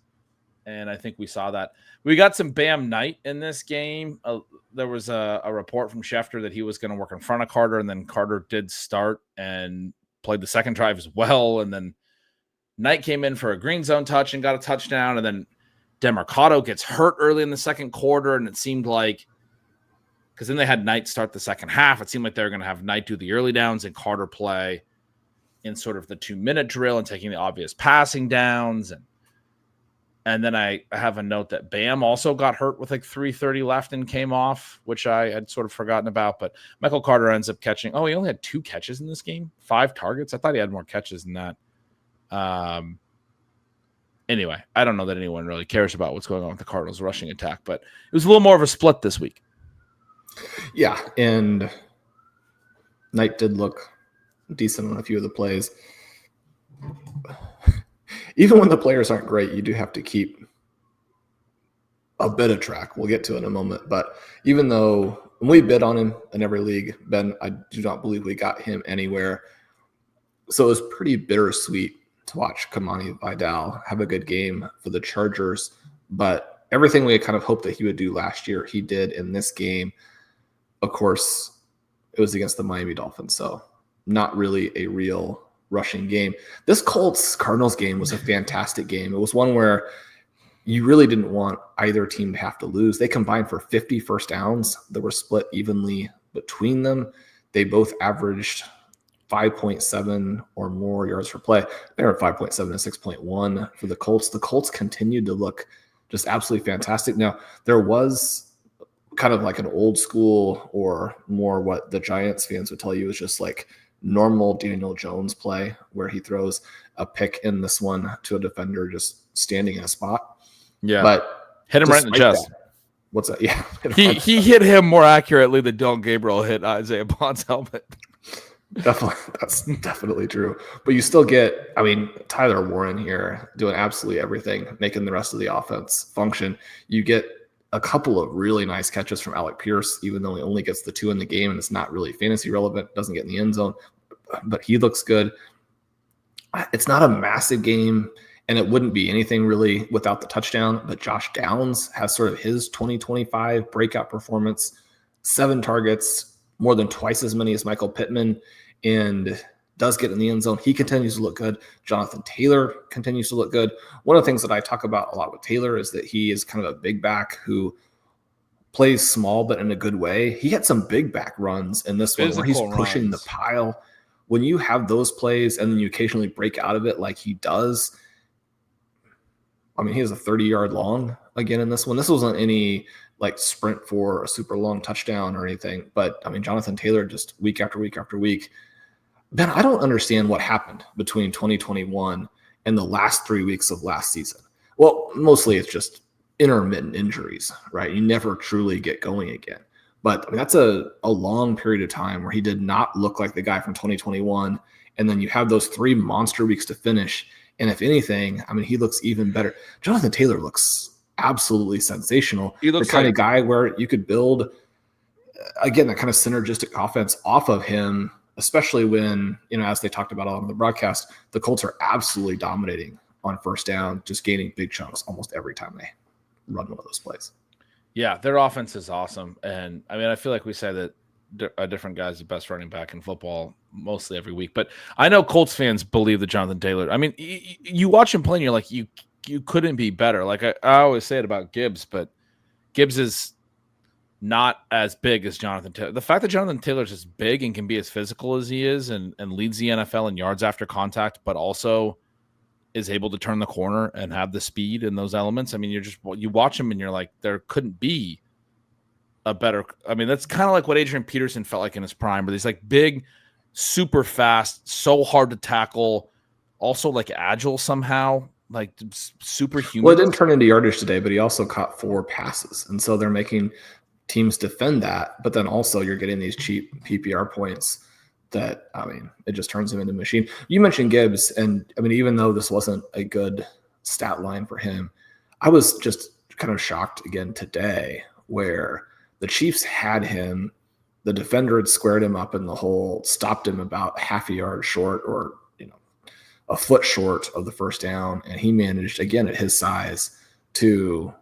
And I think we saw that. We got some Bam Knight in this game. There was a report from Schefter that he was going to work in front of Carter, and then Carter did start and played the second drive as well. And then Knight came in for a green zone touch and got a touchdown. And then Demercado gets hurt early in the second quarter, and it seemed like, because then they had Knight start the second half, it seemed like they were going to have Knight do the early downs and Carter play in sort of the 2-minute drill and taking the obvious passing downs. And then I have a note that Bam also got hurt with like 3:30 left and came off, which I had sort of forgotten about. But Michael Carter ends up catching. Oh, he only had 2 catches in this game, 5 targets. I thought he had more catches than that. Anyway, I don't know that anyone really cares about what's going on with the Cardinals rushing attack, but it was a little more of a split this week. Yeah, and Knight did look decent on a few of the plays. Even when the players aren't great, you do have to keep a bit of track. We'll get to it in a moment. But even though when we bid on him in every league, Ben, I do not believe we got him anywhere. So it was pretty bittersweet to watch Kamani Vidal have a good game for the Chargers. But everything we had kind of hoped that he would do last year, he did in this game. Of course, it was against the Miami Dolphins, so not really a real rushing game. This Colts-Cardinals game was a fantastic game. It was one where you really didn't want either team to have to lose. They combined for 50 first downs that were split evenly between them. They both averaged 5.7 or more yards per play. They're at 5.7 and 6.1 for the Colts. The Colts continued to look just absolutely fantastic. Now, there was kind of like an old school, or more what the Giants fans would tell you is just like normal Daniel Jones play, where he throws a pick in this one to a defender just standing in a spot. Yeah. But hit him right in the chest. What's that? Yeah. He hit him more accurately than Dillon Gabriel hit Isaiah Bond's helmet. Definitely, that's definitely true. But you still get, I mean, Tyler Warren here doing absolutely everything, making the rest of the offense function. You get a couple of really nice catches from Alec Pierce, even though he only gets the 2 in the game and it's not really fantasy relevant, doesn't get in the end zone, but he looks good. It's not a massive game, and it wouldn't be anything really without the touchdown, but Josh Downs has sort of his 2025 breakout performance, 7 targets, more than twice as many as Michael Pittman, and does get in the end zone. He continues to look good. Jonathan Taylor continues to look good. One of the things that I talk about a lot with Taylor is that he is kind of a big back who plays small, but in a good way. He had some big back runs in this one where he's pushing the pile. When you have those plays and then you occasionally break out of it like he does, I mean, he has a 30-yard long again in this one. This wasn't any like sprint for a super long touchdown or anything, but I mean, Jonathan Taylor just week after week after week. Ben, I don't understand what happened between 2021 and the last 3 weeks of last season. Well, mostly it's just intermittent injuries, right? You never truly get going again. But I mean, that's a long period of time where he did not look like the guy from 2021. And then you have those 3 monster weeks to finish. And if anything, I mean, he looks even better. Jonathan Taylor looks absolutely sensational. He looks the kind like of guy where you could build, again, that kind of synergistic offense off of him, especially when, you know, as they talked about on the broadcast, the Colts are absolutely dominating on first down, just gaining big chunks almost every time they run one of those plays. Yeah, their offense is awesome. And I mean, I feel like we say that a different guy's the best running back in football mostly every week. But I know Colts fans believe that Jonathan Taylor, I mean, you watch him play and you're like, you couldn't be better. Like I always say it about Gibbs, but Gibbs is not as big as Jonathan Taylor. The fact that Jonathan Taylor is as big and can be as physical as he is and leads the NFL in yards after contact, but also is able to turn the corner and have the speed and those elements. I mean, you watch him and you're like, there couldn't be a better. I mean, that's kind of like what Adrian Peterson felt like in his prime, but he's like big, super fast, so hard to tackle, also like agile somehow, like superhuman. Well, it didn't turn into yardage today, but he also caught 4 passes. And so they're making teams defend that, but then also you're getting these cheap PPR points that, I mean, it just turns him into a machine. You mentioned Gibbs, and I mean, even though this wasn't a good stat line for him, I was just kind of shocked again today where the Chiefs had him, the defender had squared him up in the hole, stopped him about half a yard short or, you know, a foot short of the first down, and he managed, again, at his size, to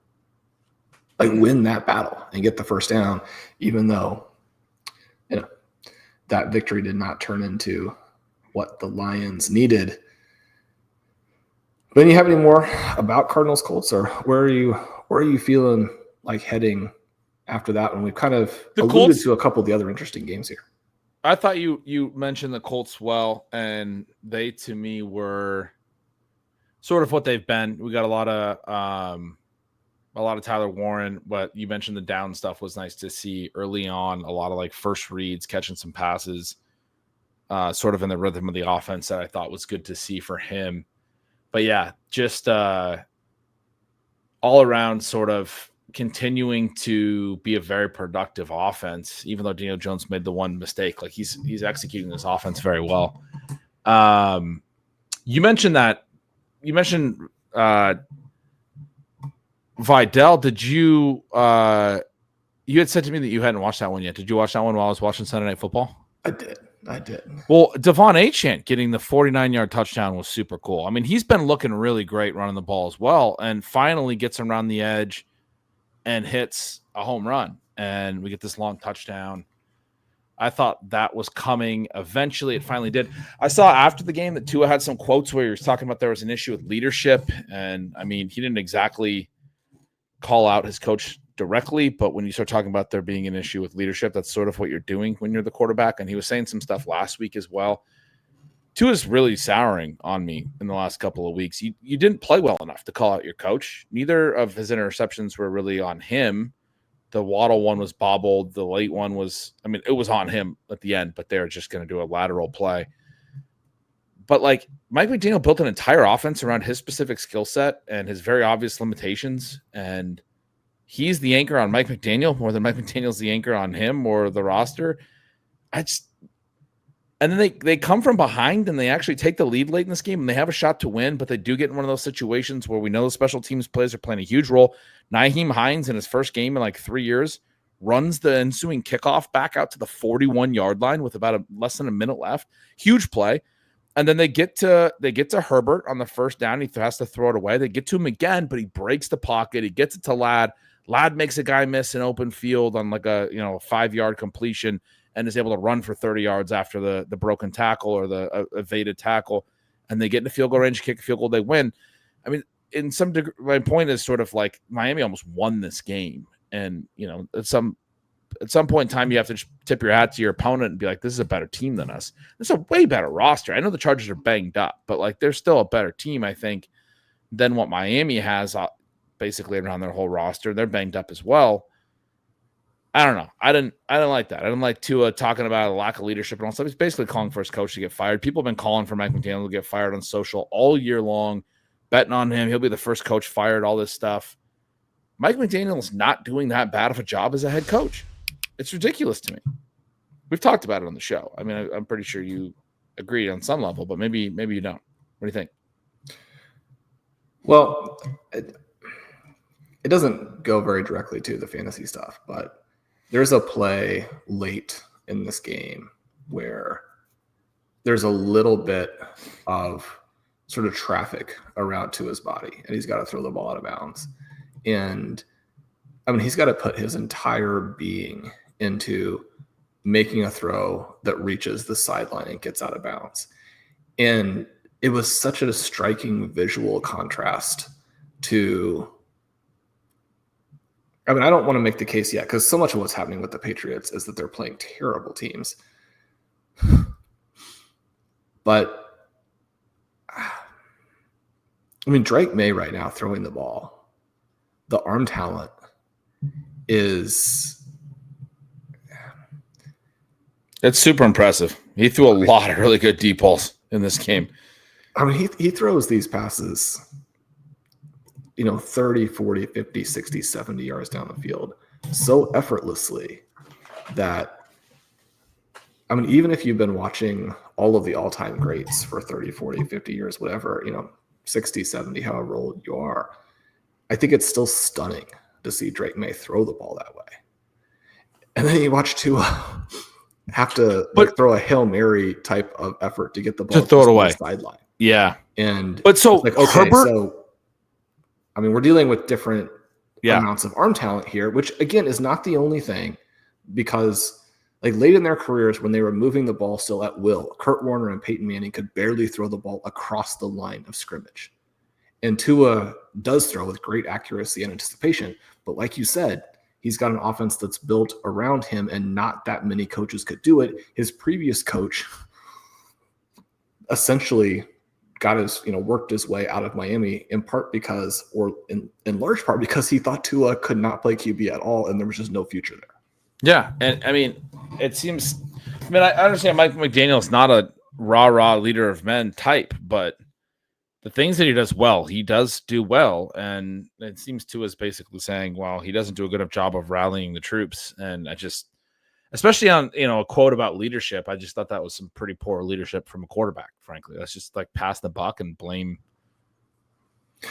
like win that battle and get the first down, even though, you know, that victory did not turn into what the Lions needed. But do you have any more about Cardinals Colts, or where are you feeling like heading after that one? We've kind of alluded to a couple of the other interesting games here. I thought you mentioned the Colts well, and they to me were sort of what they've been. We got a lot of Tyler Warren, but you mentioned the down stuff was nice to see early on. A lot of like first reads, catching some passes, sort of in the rhythm of the offense that I thought was good to see for him. But yeah, just all around sort of continuing to be a very productive offense, even though Daniel Jones made the one mistake. Like he's executing this offense very well. You mentioned Vidal, did you you had said to me that you hadn't watched that one yet. Did you watch that one while I was watching Sunday Night Football? I did. Well, Devon Achane getting the 49-yard touchdown was super cool. I mean, he's been looking really great running the ball as well, and finally gets around the edge and hits a home run, and we get this long touchdown. I thought that was coming. Eventually, it finally did. I saw after the game that Tua had some quotes where he was talking about there was an issue with leadership, and I mean, he didn't exactly call out his coach directly, but when you start talking about there being an issue with leadership, that's sort of what you're doing when you're the quarterback. And he was saying some stuff last week as well. Tua's really souring on me in the last couple of weeks. You didn't play well enough to call out your coach. Neither of his interceptions were really on him. The Waddle one was bobbled. The late one was, I mean, it was on him at the end, but they were just going to do a lateral play. But like Mike McDaniel built an entire offense around his specific skill set and his very obvious limitations. And he's the anchor on Mike McDaniel more than Mike McDaniel's the anchor on him or the roster. And then they come from behind and they actually take the lead late in this game and they have a shot to win, but they do get in one of those situations where we know the special teams plays are playing a huge role. Nyheim Hines in his first game in like 3 years runs the ensuing kickoff back out to the 41-yard line with about less than a minute left. Huge play. And then they get to Herbert on the first down. He has to throw it away. They get to him again, but he breaks the pocket. He gets it to Ladd. Ladd makes a guy miss an open field on like a 5-yard completion and is able to run for 30 yards after the broken tackle or the evaded tackle. And they get in a field goal range, kick a field goal, they win. I mean, in some degree, my point is sort of like Miami almost won this game. And, at some point in time, you have to just tip your hat to your opponent and be like, this is a better team than us. It's a way better roster. I know the Chargers are banged up, but like they're still a better team, I think, than what Miami has basically around their whole roster. They're banged up as well. I don't know. I didn't like that. I didn't like Tua talking about a lack of leadership and all stuff. He's basically calling for his coach to get fired. People have been calling for Mike McDaniel to get fired on social all year long, betting on him. He'll be the first coach fired, all this stuff. Mike McDaniel is not doing that bad of a job as a head coach. It's ridiculous to me. We've talked about it on the show. I mean, I'm pretty sure you agree on some level, but maybe you don't. What do you think? Well, it doesn't go very directly to the fantasy stuff, but there's a play late in this game where there's a little bit of sort of traffic around to his body, and he's got to throw the ball out of bounds. And I mean, he's got to put his entire being into making a throw that reaches the sideline and gets out of bounds. And it was such a striking visual contrast to, I mean, I don't want to make the case yet because so much of what's happening with the Patriots is that they're playing terrible teams. But, I mean, Drake Maye right now throwing the ball, the arm talent is... It's super impressive. He threw a lot of really good deep balls in this game. I mean, he throws these passes, 30, 40, 50, 60, 70 yards down the field so effortlessly that, I mean, even if you've been watching all of the all-time greats for 30, 40, 50 years, whatever, 60, 70, however old you are, I think it's still stunning to see Drake Maye throw the ball that way. And then you watch Tua have to throw a Hail Mary type of effort to get the ball to throw it away. The sideline. Yeah. But so like, okay, Herbert, so I mean, we're dealing with different amounts of arm talent here, which again is not the only thing, because like late in their careers when they were moving the ball still at will, Kurt Warner and Peyton Manning could barely throw the ball across the line of scrimmage. And Tua does throw with great accuracy and anticipation. But like you said, he's got an offense that's built around him and not that many coaches could do it. His previous coach essentially got his, worked his way out of Miami in part because, or in large part because he thought Tua could not play QB at all. And there was just no future there. Yeah. And I mean, it seems, I understand Mike McDaniel's not a rah leader of men type, but the things that he does well, he does do well. And it seems Tua is basically saying, well, he doesn't do a good enough job of rallying the troops. And I just, especially on, a quote about leadership, I just thought that was some pretty poor leadership from a quarterback, frankly. Let's just like pass the buck and blame.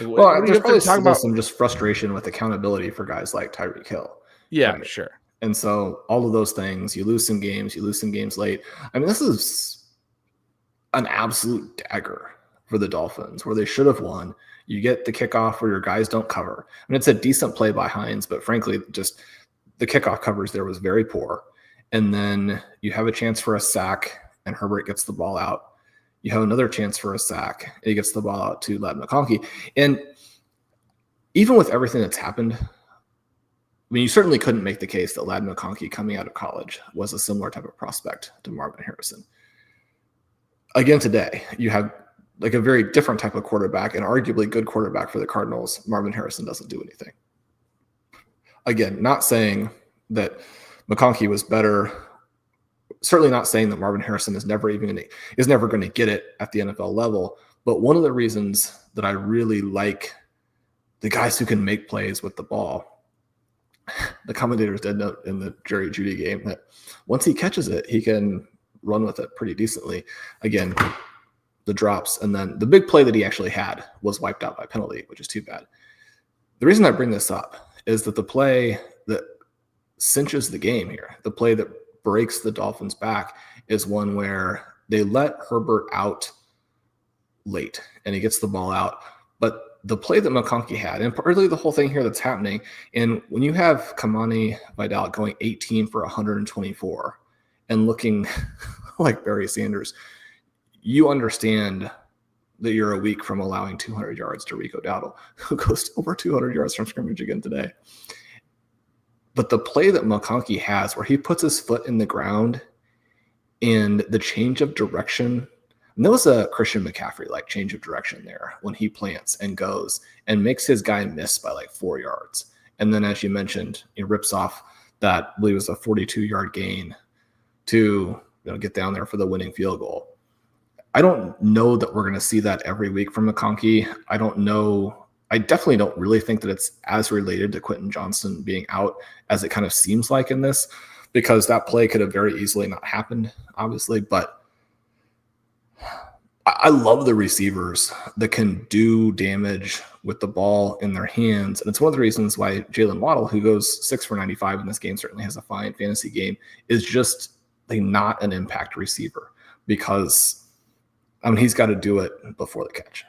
Well, there's probably some just frustration with accountability for guys like Tyreek Hill. Yeah, right? Sure. And so all of those things, you lose some games late. I mean, this is an absolute dagger for the Dolphins where they should have won. You get the kickoff where your guys don't cover. I mean, it's a decent play by Hines, but frankly, just the kickoff coverage there was very poor. And then you have a chance for a sack and Herbert gets the ball out. You have another chance for a sack and he gets the ball out to Ladd McConkey. And even with everything that's happened, I mean, you certainly couldn't make the case that Ladd McConkey coming out of college was a similar type of prospect to Marvin Harrison. again today, you have like a very different type of quarterback and arguably good quarterback for the Cardinals. Marvin Harrison doesn't do anything. Again, not saying that McConkey was better. Certainly not saying that Marvin Harrison is never going to get it at the NFL level. But one of the reasons that I really like the guys who can make plays with the ball, the commentators did note in the Jerry Jeudy game that once he catches it, he can run with it pretty decently. Again, the drops, and then the big play that he actually had was wiped out by penalty, which is too bad. The reason I bring this up is that the play that cinches the game here, the play that breaks the Dolphins back, is one where they let Herbert out late and he gets the ball out. But the play that McConkey had, and partly the whole thing here that's happening, and when you have Kamani Vidal going 18 for 124 and looking like Barry Sanders, you understand that you're a week from allowing 200 yards to Rico Dowdle, who goes over 200 yards from scrimmage again today. But the play that McConkey has where he puts his foot in the ground and the change of direction, and there was a Christian McCaffrey-like change of direction there when he plants and goes and makes his guy miss by like 4 yards. And then, as you mentioned, he rips off that, I believe it was a 42-yard gain to get down there for the winning field goal. I don't know that we're going to see that every week from McConkey. I don't know. I definitely don't really think that it's as related to Quentin Johnson being out as it kind of seems like in this, because that play could have very easily not happened, obviously. But I love the receivers that can do damage with the ball in their hands. And it's one of the reasons why Jalen Waddle, who goes 6 for 95 in this game, certainly has a fine fantasy game, is just like not an impact receiver, because he's got to do it before the catch.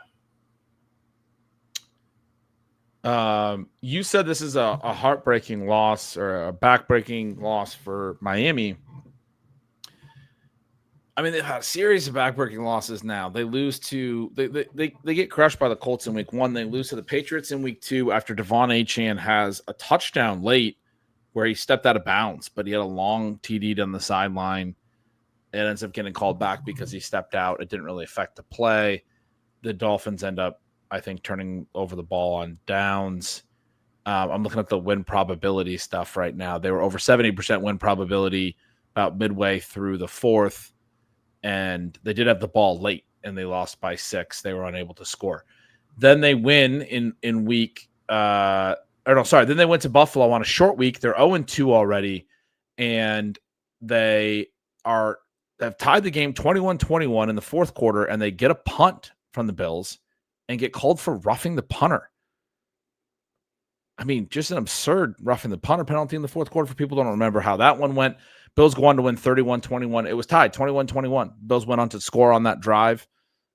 You said this is a heartbreaking loss or a backbreaking loss for Miami. I mean, they've had a series of backbreaking losses now. They lose to they get crushed by the Colts in week 1. They lose to the Patriots in week 2 after Devon Achane has a touchdown late where he stepped out of bounds, but he had a long TD down the sideline. It ends up getting called back because he stepped out. It didn't really affect the play. The Dolphins end up, I think, turning over the ball on downs. I'm looking at the win probability stuff right now. They were over 70% win probability about midway through the fourth, and they did have the ball late, and they lost by 6. They were unable to score. Then they win in week then they went to Buffalo on a short week. They're 0-2 already, and they have tied the game 21-21 in the fourth quarter, and they get a punt from the Bills and get called for roughing the punter. I mean, just an absurd roughing the punter penalty in the fourth quarter. For people who don't remember how that one went, Bills go on to win 31-21. It was tied 21-21. Bills went on to score on that drive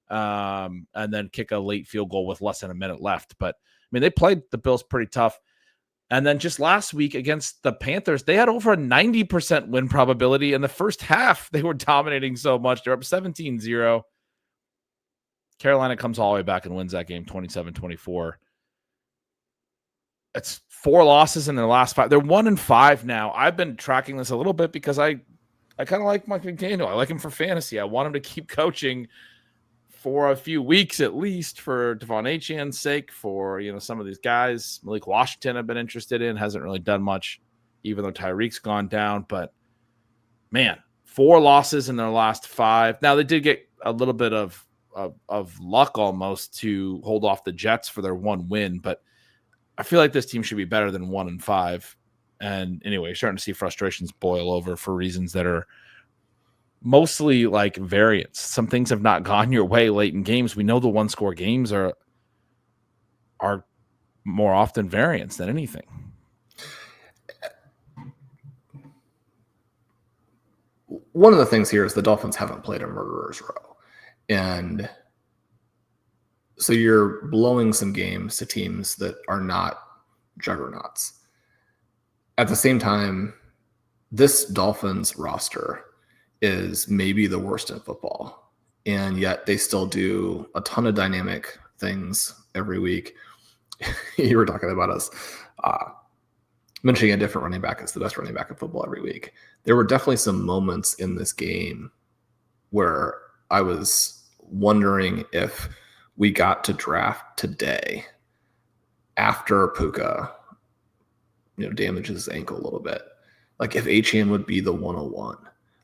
and then kick a late field goal with less than a minute left. But, I mean, they played the Bills pretty tough. And then just last week against the Panthers, they had over a 90% win probability. In the first half, they were dominating so much. They're up 17-0. Carolina comes all the way back and wins that game 27-24. It's 4 losses in their last 5. They're 1-5 now. I've been tracking this a little bit because I kind of like Mike McDaniel. I like him for fantasy. I want him to keep coaching for a few weeks at least, for Devon Achane's sake, for some of these guys. Malik Washington I've been interested in, hasn't really done much, even though Tyreek's gone down. But man, 4 losses in their last 5. Now they did get a little bit of luck almost to hold off the Jets for their 1 win, but I feel like this team should be better than 1-5. And anyway, you're starting to see frustrations boil over for reasons that are mostly like variance. Some things have not gone your way late in games. We know the 1-score games are more often variance than anything. One of the things here is the Dolphins haven't played a murderer's row. And so you're blowing some games to teams that are not juggernauts. At the same time, this Dolphins roster is maybe the worst in football, and yet they still do a ton of dynamic things every week. You were talking about us mentioning a different running back as the best running back in football every week. There were definitely some moments in this game where I was wondering if we got to draft today after Puka, damages his ankle a little bit. Like if Achane would be the 101.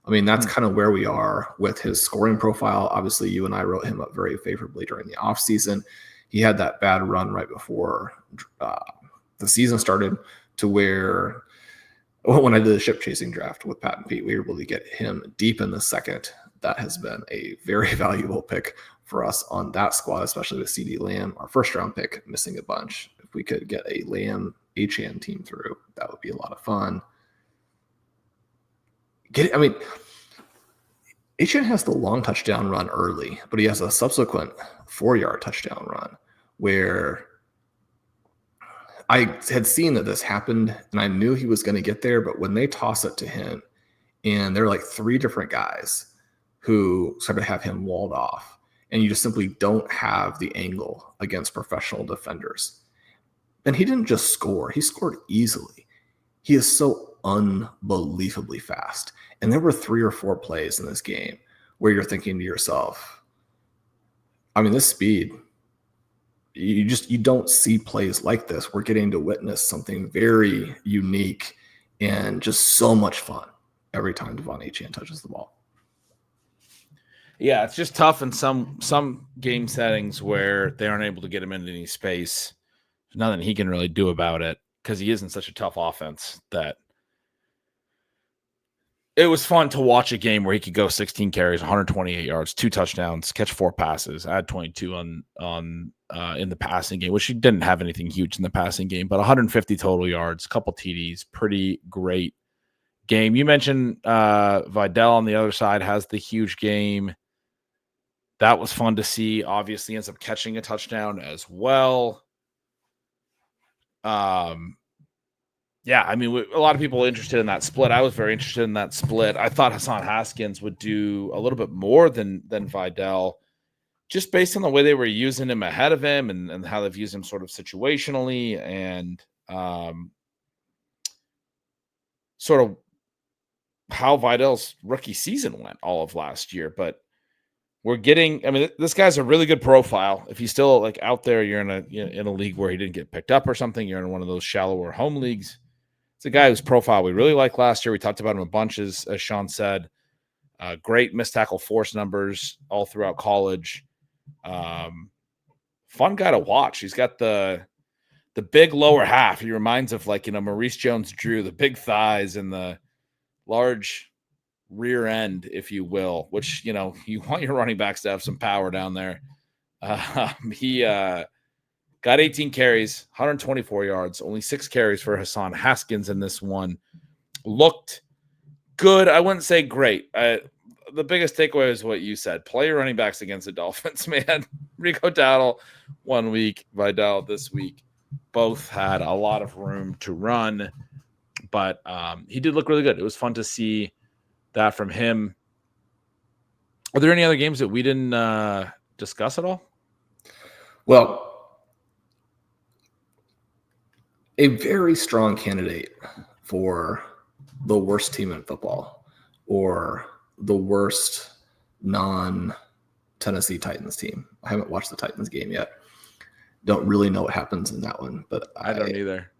I mean, that's kind of where we are with his scoring profile. Obviously, you and I wrote him up very favorably during the offseason. He had that bad run right before the season started to where when I did the ship chasing draft with Pat and Pete, we were able to get him deep in the second. That has been a very valuable pick for us on that squad, especially with CD Lamb, our first round pick, missing a bunch. If we could get a Lamb Achane team through, that would be a lot of fun. Achane has the long touchdown run early, but he has a subsequent 4-yard touchdown run where I had seen that this happened and I knew he was going to get there, but when they toss it to him and there are like 3 different guys who sort of have him walled off and you just simply don't have the angle against professional defenders. And he didn't just score, he scored easily. He is so unbelievably fast. And there were 3 or 4 plays in this game where you're thinking to yourself, I mean, this speed, you don't see plays like this. We're getting to witness something very unique and just so much fun every time Devon Achane touches the ball. Yeah, it's just tough in some game settings where they aren't able to get him into any space. There's nothing he can really do about it because he isn't such a tough offense that it was fun to watch a game where he could go 16 carries, 128 yards, 2 touchdowns, catch 4 passes, add 22 on in the passing game, which he didn't have anything huge in the passing game, but 150 total yards, a couple TDs, pretty great game. You mentioned Vidal on the other side has the huge game. That was fun to see. Obviously ends up catching a touchdown as well. Yeah, I mean, a lot of people interested in that split. I was very interested in that split. I thought Hassan Haskins would do a little bit more than Vidal, just based on the way they were using him ahead of him and how they've used him sort of situationally and sort of how Vidal's rookie season went all of last year. But we're getting, I mean, this guy's a really good profile. If he's still like out there, you're in a league where he didn't get picked up or something, you're in one of those shallower home leagues. It's a guy whose profile we really liked last year. We talked about him a bunch, as Shawn said. Great missed tackle force numbers all throughout college. Fun guy to watch. He's got the big lower half. He reminds of Maurice Jones-Drew, the big thighs and the large rear end, if you will, which, you want your running backs to have some power down there. He got 18 carries, 124 yards, only 6 carries for Hassan Haskins in this one. Looked good. I wouldn't say great. The biggest takeaway is what you said. Play your running backs against the Dolphins, man. Rico Dowdle 1 week, Vidal this week. Both had a lot of room to run, but he did look really good. It was fun to see that from him. Are there any other games that we didn't discuss at all? Well, a very strong candidate for the worst team in football or the worst non-Tennessee Titans team. I haven't watched the Titans game yet. Don't really know what happens in that one, but I don't either.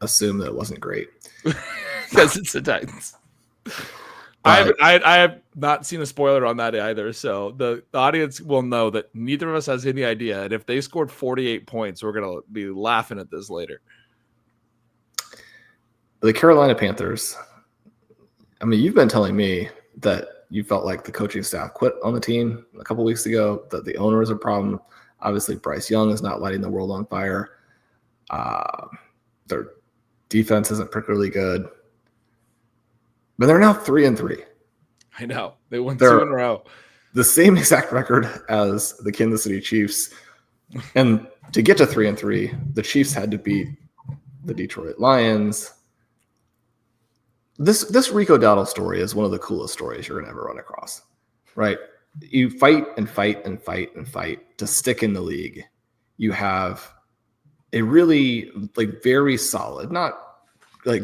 Assume that it wasn't great. Because it's the Titans. I have not seen a spoiler on that either, so the audience will know that neither of us has any idea. And if they scored 48 points, we're going to be laughing at this later. The Carolina Panthers, I mean, you've been telling me that you felt like the coaching staff quit on the team a couple weeks ago, that the owner is a problem. Obviously, Bryce Young is not lighting the world on fire. Their defense isn't particularly good. But they're now 3-3. I know. They won 2 in a row. The same exact record as the Kansas City Chiefs. And to get to 3-3, the Chiefs had to beat the Detroit Lions. This Rico Dowdle story is one of the coolest stories you're going to ever run across, right? You fight and fight and fight and fight to stick in the league. You have a really very solid, not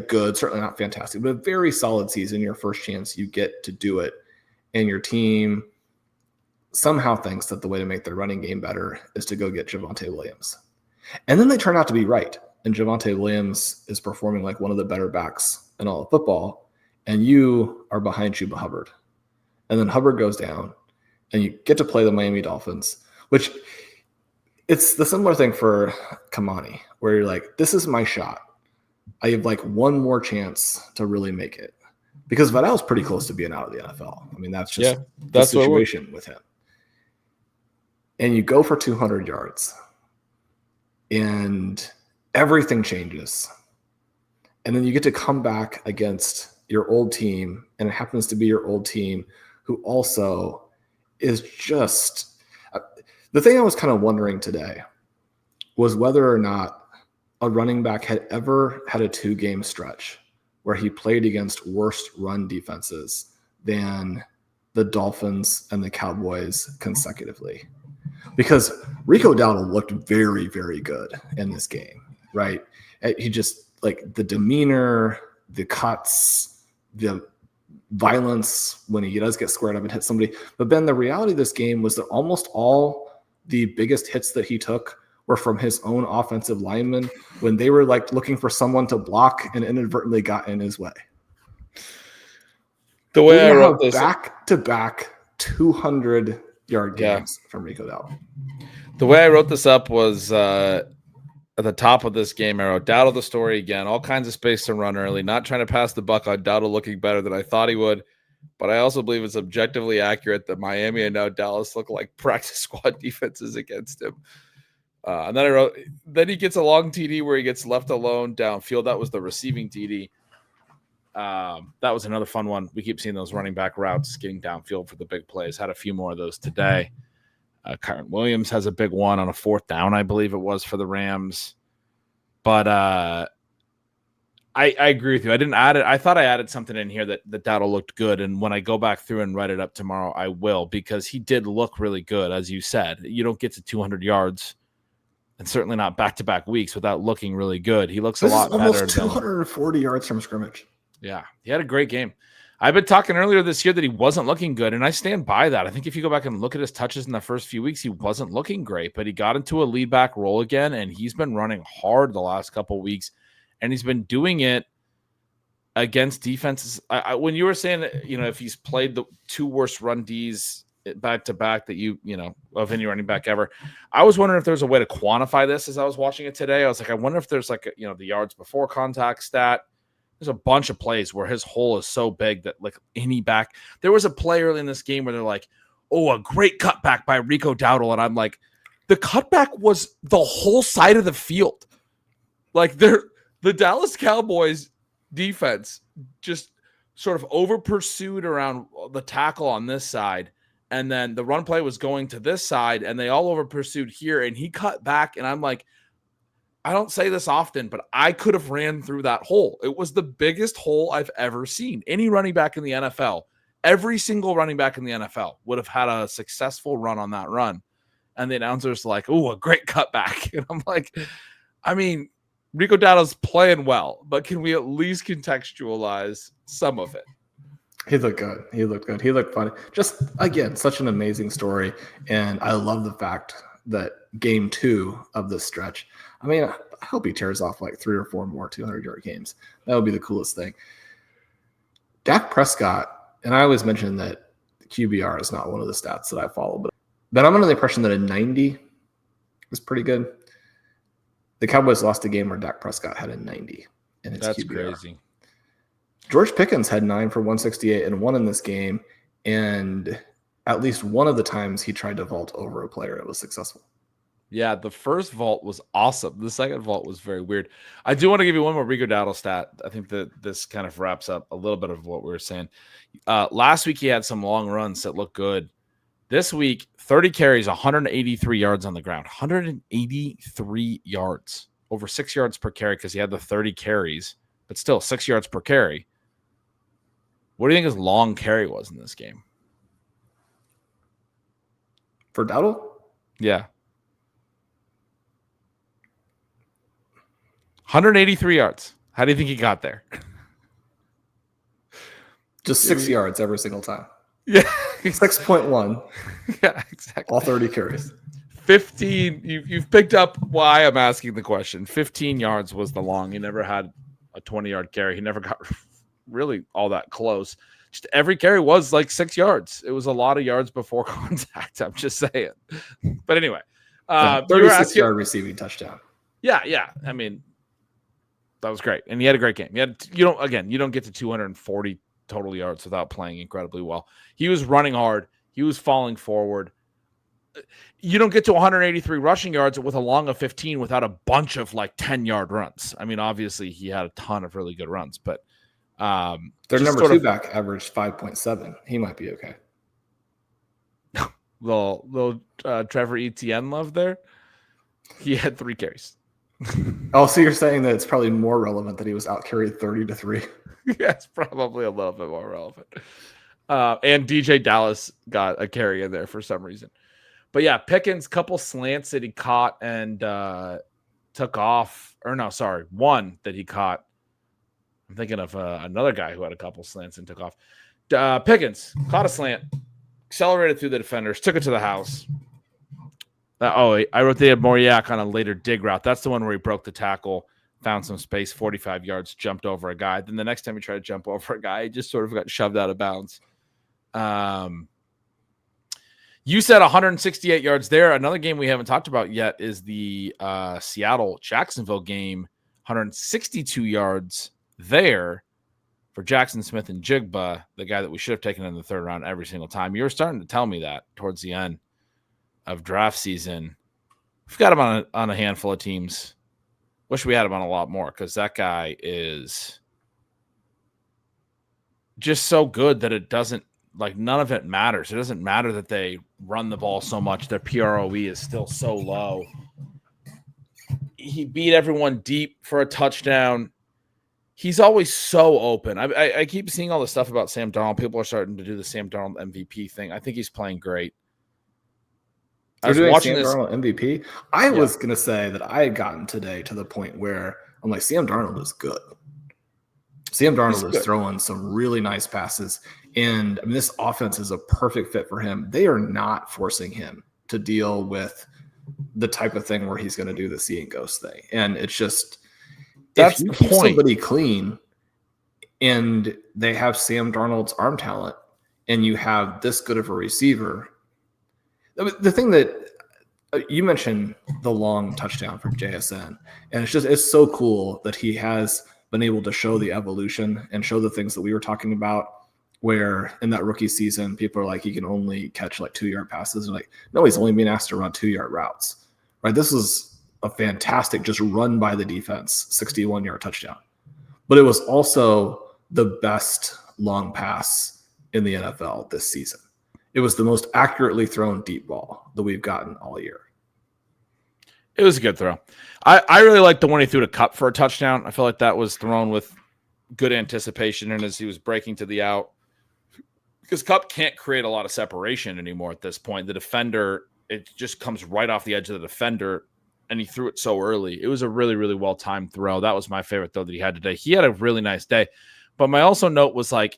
good, certainly not fantastic, but a very solid season, your first chance you get to do it. And your team somehow thinks that the way to make their running game better is to go get Javonte Williams. And then they turn out to be right. And Javonte Williams is performing like one of the better backs in all of football. And you are behind Chuba Hubbard. And then Hubbard goes down and you get to play the Miami Dolphins, which it's the similar thing for Kamani, where you're like, this is my shot. I have like one more chance to really make it. Because Vidal's pretty close to being out of the NFL. I mean, that's just the situation with him. And you go for 200 yards and everything changes. And then you get to come back against your old team, and it happens to be your old team who also is just the thing I was kind of wondering today was whether or not a running back had ever had a 2-game stretch where he played against worse run defenses than the Dolphins and the Cowboys consecutively. Because Rico Dowdle looked very, very good in this game, right? He just, like, the demeanor, the cuts, the violence when he does get squared up and hit somebody. But Ben, the reality of this game was that almost all the biggest hits that he took were from his own offensive linemen when they were like looking for someone to block and inadvertently got in his way. The way I wrote this, back-to-back 200-yard games from Rico Dowdle. The way I wrote this up was at the top of this game, I wrote Dowdle the story again, all kinds of space to run early, not trying to pass the buck on Dowdle looking better than I thought he would. But I also believe it's objectively accurate that Miami and now Dallas look like practice squad defenses against him. And then I wrote, then he gets a long TD where he gets left alone downfield. That was the receiving TD. That was another fun one. We keep seeing those running back routes getting downfield for the big plays. Had a few more of those today. Kyren Williams has a big one on a 4th down, I believe it was, for the Rams. But I agree with you. I didn't add it. I thought I added something in here that Dowdle looked good. And when I go back through and write it up tomorrow, I will, because he did look really good, as you said. You don't get to 200 yards, and certainly not back-to-back weeks without looking really good. He looks a lot better. Almost 240 yards from scrimmage. Yeah, he had a great game. I've been talking earlier this year that he wasn't looking good, and I stand by that. I think if you go back and look at his touches in the first few weeks, he wasn't looking great, but he got into a lead back role again, and he's been running hard the last couple of weeks, and he's been doing it against defenses. When you were saying that, if he's played the 2 worst run Ds back-to-back that of any running back ever, I was wondering if there's a way to quantify this as I was watching it today. I was like, I wonder if there's like, the yards before contact stat. There's a bunch of plays where his hole is so big that like any back. There was a play early in this game where they're like, oh, a great cutback by Rico Dowdle. And I'm like, the cutback was the whole side of the field. Like the Dallas Cowboys defense just sort of over pursued around the tackle on this side. And then the run play was going to this side and they all over pursued here. And he cut back. And I'm like, I don't say this often, but I could have ran through that hole. It was the biggest hole I've ever seen. Any running back in the NFL, every single running back in the NFL would have had a successful run on that run. And the announcer's like, oh, a great cutback. And I'm like, I mean, Rico Dowdle's playing well, but can we at least contextualize some of it? He looked good. He looked fun. Just, again, such an amazing story. And I love the fact that game 2 of this stretch, I mean, I hope he tears off like 3 or 4 more 200-yard games. That would be the coolest thing. Dak Prescott, and I always mention that QBR is not one of the stats that I follow, but I'm under the impression that a 90 is pretty good. The Cowboys lost a game where Dak Prescott had a 90 in his That's QBR. Crazy. George Pickens had 9 for 168 and 1 in this game, and at least one of the times he tried to vault over a player, it was successful. Yeah, the first vault was awesome. The second vault was very weird. I do want to give you one more Rico Dowdle stat. I think that this kind of wraps up a little bit of what we were saying. Last week, he had some long runs that looked good. This week, 30 carries, 183 yards on the ground. 183 yards. Over 6 yards per carry because he had the 30 carries, but still 6 yards per carry. What do you think his long carry was in this game? For Dowdle? Yeah. 183 yards. How do you think he got there? Just 6 yards every single time. Yeah. 6.1. Yeah, exactly. All 30 carries. 15. You've picked up why I'm asking the question. 15 yards was the long. He never had a 20-yard carry. He never got really all that close. Just every carry was like 6 yards. It was a lot of yards before contact. I'm just saying. But anyway, 36-yard receiving touchdown. Yeah. I mean, that was great, and he had a great game. You don't get to 240 total yards without playing incredibly well. He was running hard. He was falling forward. You don't get to 183 rushing yards with a long of 15 without a bunch of like 10-yard runs. I mean, obviously he had a ton of really good runs, but their number 2 back averaged 5.7. He might be okay. little Trevor Etienne love there. He had 3 carries. Oh, so you're saying that it's probably more relevant that he was out carried 30-3? Yeah, it's probably a little bit more relevant. And DJ Dallas got a carry in there for some reason. But yeah, Pickens, couple slants that he caught and took off. Or no, sorry, one that he caught. I'm thinking of another guy who had a couple slants and took off. Pickens caught a slant, accelerated through the defenders, took it to the house. I wrote they had Moriak on a later dig route. That's the one where he broke the tackle, found some space, 45 yards, jumped over a guy. Then the next time he tried to jump over a guy, he just sort of got shoved out of bounds. You said 168 yards there. Another game we haven't talked about yet is the Seattle-Jacksonville game. 162 yards there for Jaxon Smith-Njigba, the guy that we should have taken in the 3rd round every single time. You were starting to tell me that towards the end of draft season. We've got him on a handful of teams. Wish we had him on a lot more because that guy is just so good that it doesn't, like, none of it matters. It doesn't matter that they run the ball so much. Their PROE is still so low. He beat everyone deep for a touchdown. He's always so open. I keep seeing all the stuff about Sam Darnold. People are starting to do the Sam Darnold MVP thing. I think he's playing great. I was watching Sam Darnold MVP. I was going to say that I had gotten today to the point where I'm like, Sam Darnold is good. Sam Darnold is throwing some really nice passes. And I mean, this offense is a perfect fit for him. They are not forcing him to deal with the type of thing where he's going to do the see and ghost thing. And it's just, that's if you the keep point. Somebody clean and they have Sam Darnold's arm talent and you have this good of a receiver. The thing that you mentioned, the long touchdown from JSN, and it's so cool that he has been able to show the evolution and show the things that we were talking about, where in that rookie season, people are like, he can only catch like 2-yard passes. And like, no, he's only being asked to run 2-yard routes, right? This is a fantastic, just run by the defense, 61-yard touchdown. But it was also the best long pass in the NFL this season. It was the most accurately thrown deep ball that we've gotten all year. It was a good throw. I really liked the one he threw to Kupp for a touchdown. I feel like that was thrown with good anticipation and as he was breaking to the out. Because Kupp can't create a lot of separation anymore at this point. The defender, it just comes right off the edge of the defender, and he threw it so early. It was a really, really well-timed throw. That was my favorite throw that he had today. He had a really nice day. But my also note was like,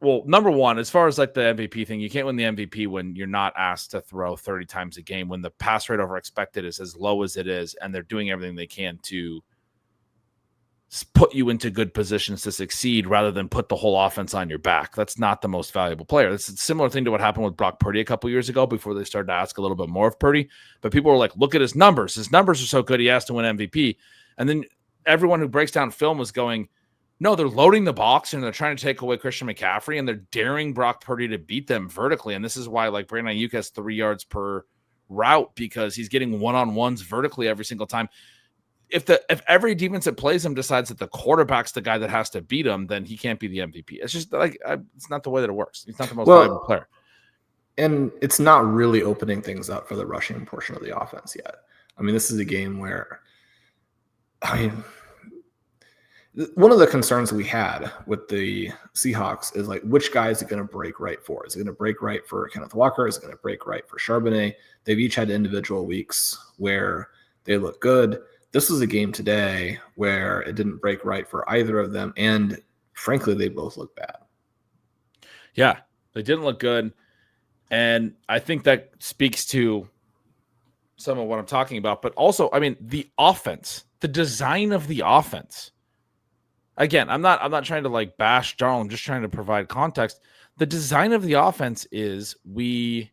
well, number one, as far as like the MVP thing, you can't win the MVP when you're not asked to throw 30 times a game, when the pass rate over expected is as low as it is, and they're doing everything they can to put you into good positions to succeed rather than put the whole offense on your back. That's not the most valuable player. It's a similar thing to what happened with Brock Purdy a couple years ago before they started to ask a little bit more of Purdy. But people were like, look at his numbers. His numbers are so good, he has to win MVP. And then everyone who breaks down film was going, no, they're loading the box and they're trying to take away Christian McCaffrey and they're daring Brock Purdy to beat them vertically. And this is why like Brandon Ayuk has 3 yards per route, because he's getting one-on-ones vertically every single time. If every defense that plays him decides that the quarterback's the guy that has to beat him, then he can't be the MVP. It's just like, it's not the way that it works. He's not the most valuable player. And it's not really opening things up for the rushing portion of the offense yet. I mean, this is a game where, one of the concerns we had with the Seahawks is like, which guy is it going to break right for? Is it going to break right for Kenneth Walker? Is it going to break right for Charbonnet? They've each had individual weeks where they look good. This was a game today where it didn't break right for either of them. And frankly, they both look bad. Yeah. They didn't look good. And I think that speaks to some of what I'm talking about. But also, I mean, the offense, the design of the offense. Again, I'm not trying to like bash Darnold. I'm just trying to provide context. The design of the offense is we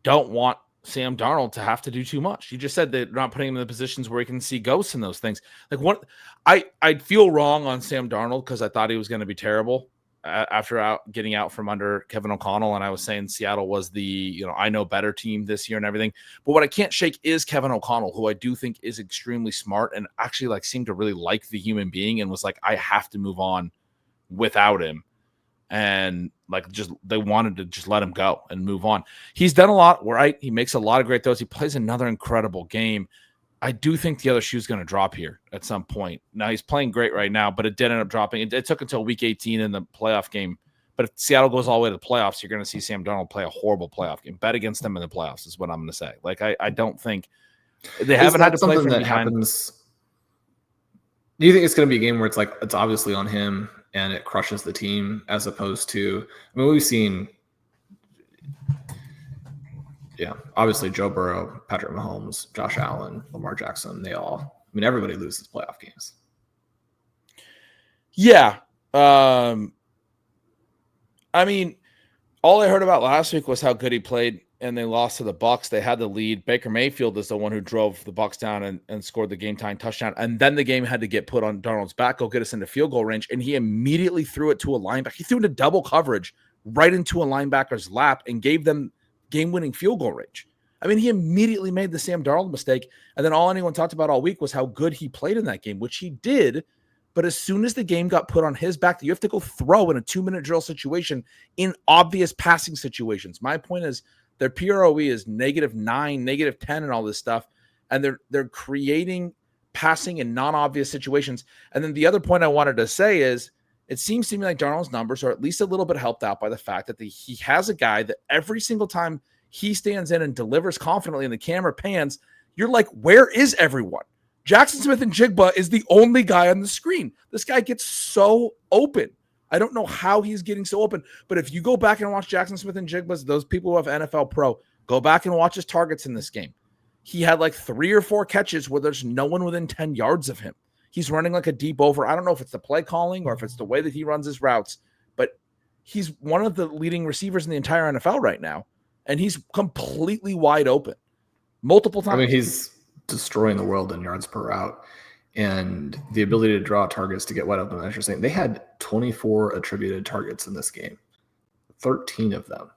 don't want Sam Darnold to have to do too much. You just said they're not putting him in the positions where he can see ghosts and those things. Like what I feel wrong on Sam Darnold because I thought he was going to be terrible after getting out from under Kevin O'Connell, and I was saying Seattle was the I know better team this year and everything. But what I can't shake is Kevin O'Connell, who I do think is extremely smart and actually like seemed to really like the human being and was like, I have to move on without him. And like just they wanted to just let him go and move on. He's done a lot, right? He makes a lot of great throws. He plays another incredible game. I do think the other shoe's going to drop here at some point. Now he's playing great right now, but it did end up dropping. It took until week 18 in the playoff game. But if Seattle goes all the way to the playoffs, you're going to see Sam Darnold play a horrible playoff game. Bet against them in the playoffs is what I'm going to say. Like I don't think they haven't had to play from that behind. Happens. Do you think it's going to be a game where it's like it's obviously on him and it crushes the team as opposed to? I mean, we've seen. Yeah, obviously Joe Burrow, Patrick Mahomes, Josh Allen, Lamar Jackson, everybody loses playoff games. Yeah. I mean, all I heard about last week was how good he played, and they lost to the Bucs. They had the lead. Baker Mayfield is the one who drove the Bucs down and scored the game-tying touchdown. And then the game had to get put on Darnold's back, go get us into field goal range, and he immediately threw it to a linebacker. He threw it into double coverage right into a linebacker's lap and gave them game-winning field goal range. I mean, he immediately made the Sam Darnold mistake, and then all anyone talked about all week was how good he played in that game, which he did. But as soon as the game got put on his back, you have to go throw in a 2-minute drill situation in obvious passing situations. My point is their PROE is -9, -10, and all this stuff, and they're creating passing in non-obvious situations. And then the other point I wanted to say is it seems to me like Darnold's numbers are at least a little bit helped out by the fact that he has a guy that every single time he stands in and delivers confidently and the camera pans, you're like, where is everyone? Jaxon Smith-Njigba is the only guy on the screen. This guy gets so open. I don't know how he's getting so open, but if you go back and watch Jaxon Smith-Njigba's, those people who have NFL Pro, go back and watch his targets in this game. He had like 3 or 4 catches where there's no one within 10 yards of him. He's running like a deep over. I don't know if it's the play calling or if it's the way that he runs his routes, but he's one of the leading receivers in the entire NFL right now, and he's completely wide open multiple times. I mean, he's destroying the world in yards per route, and the ability to draw targets to get wide open. As you're saying, they had 24 attributed targets in this game. 13 of them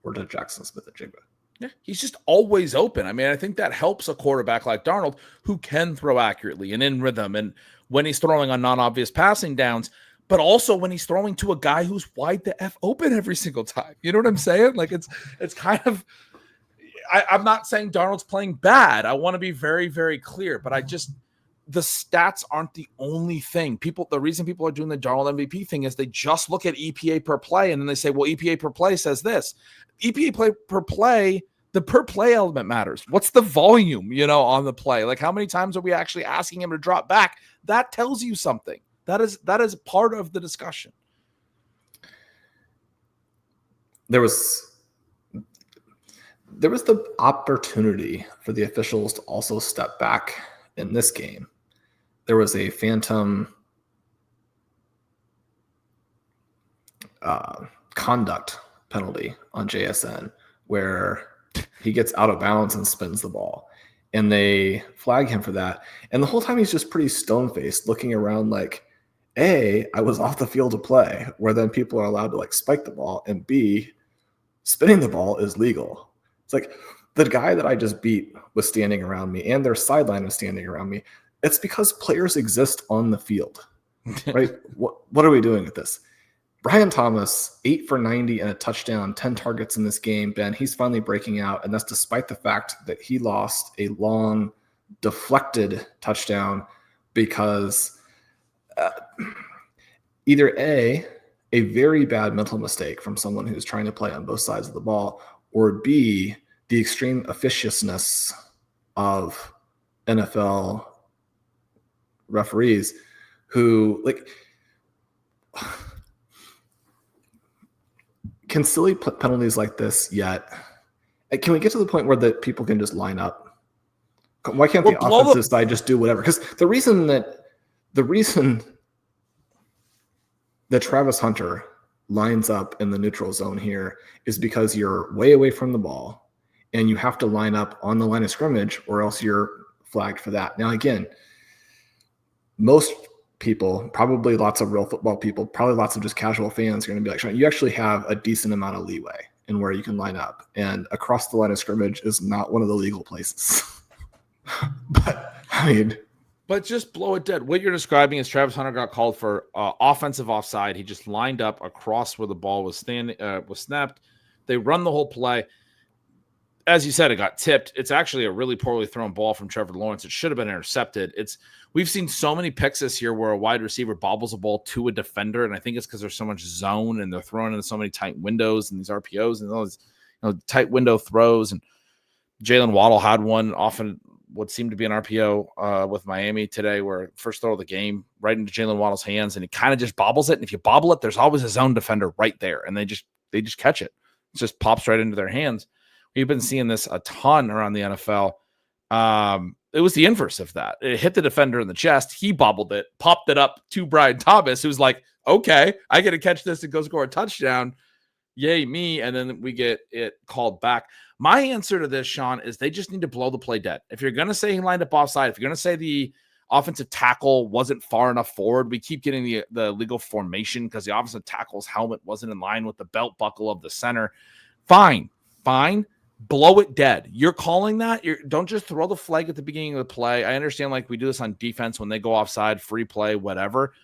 were to Jaxon Smith-Njigba. Yeah, he's just always open. I mean, I think that helps a quarterback like Darnold who can throw accurately and in rhythm, and when he's throwing on non-obvious passing downs, but also when he's throwing to a guy who's wide the F open every single time. You know what I'm saying? Like it's kind of. I'm not saying Darnold's playing bad. I want to be very, very clear, but the stats aren't the only thing. The reason people are doing the Darnold MVP thing is they just look at EPA per play and then they say, well, EPA per play says this. EPA per play, the per play element matters. What's the volume, on the play? Like how many times are we actually asking him to drop back? That tells you something. That is part of the discussion. There was the opportunity for the officials to also step back in this game. There was a phantom conduct penalty on JSN where he gets out of bounds and spins the ball, and they flag him for that. And the whole time he's just pretty stone-faced, looking around like, A, I was off the field to play, where then people are allowed to like spike the ball, and B, spinning the ball is legal. It's like the guy that I just beat was standing around me and their sideline was standing around me. It's because players exist on the field, right? What are we doing with this? Brian Thomas, 8 for 90 and a touchdown, 10 targets in this game. Ben, he's finally breaking out, and that's despite the fact that he lost a long deflected touchdown because either A, very bad mental mistake from someone who's trying to play on both sides of the ball, or B, the extreme officiousness of NFL referees who, like, can silly penalties like this yet? Can we get to the point where the people can just line up? Why can't the offensive side just do whatever? Because the reason that Travis Hunter lines up in the neutral zone here is because you're way away from the ball and you have to line up on the line of scrimmage or else you're flagged for that. Now, again, most people, probably lots of real football people, probably lots of just casual fans are going to be like, Shawn, you actually have a decent amount of leeway in where you can line up. And across the line of scrimmage is not one of the legal places. But just blow it dead. What you're describing is Travis Hunter got called for offensive offside. He just lined up across where the ball was snapped. They run the whole play. As you said, it got tipped. It's actually a really poorly thrown ball from Trevor Lawrence. It should have been intercepted. We've seen so mmany picks this year where a wide receiver bobbles a ball to a defender, and I think it's because there's so much zone and they're throwing in so many tight windows and these RPOs and those tight window throws. And Jalen Waddle had one often what seemed to be an RPO with Miami today, where first throw of the game right into Jalen Waddle's hands, and he kind of just bobbles it. And if you bobble it, there's always a zone defender right there, and they just catch it. It just pops right into their hands. We've been seeing this a ton around the NFL. It was the inverse of that. It hit the defender in the chest. He bobbled it, popped it up to Brian Thomas, who's like, okay, I get to catch this and go score a touchdown. Yay, me. And then we get it called back. My answer to this, Shawn, is they just need to blow the play dead. If you're going to say he lined up offside, if you're going to say the offensive tackle wasn't far enough forward, we keep getting the legal formation because the offensive tackle's helmet wasn't in line with the belt buckle of the center. Fine. Blow it dead. You're calling that. Don't just throw the flag at the beginning of the play. I understand like we do this on defense when they go offside, free play, whatever.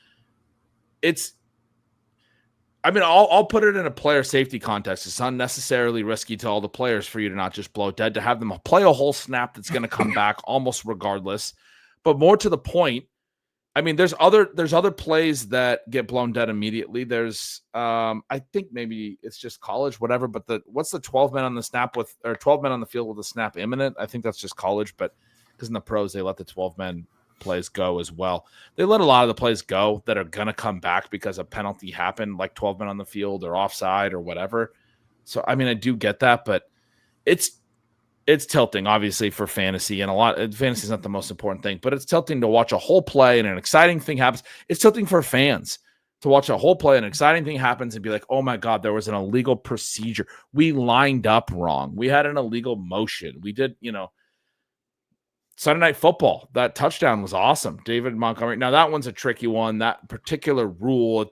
I'll put it in a player safety context. It's unnecessarily risky to all the players for you to not just blow it dead, to have them play a whole snap that's going to come back almost regardless. But more to the point, there's other plays that get blown dead immediately. There's I think maybe it's just college, whatever. But what's the 12 men on the snap with, or 12 men on the field with the snap imminent? I think that's just college, but because in the pros they let the 12 men plays go as well. They let a lot of the plays go that are going to come back because a penalty happened, like 12 men on the field or offside or whatever. So, I do get that, but it's tilting, obviously, for fantasy. And fantasy is not the most important thing, but it's tilting to watch a whole play and an exciting thing happens. It's tilting for fans to watch a whole play and an exciting thing happens and be like, oh my God, there was an illegal procedure. We lined up wrong. We had an illegal motion. We did, Sunday Night Football, that touchdown was awesome. David Montgomery. Now that one's a tricky one. That particular rule,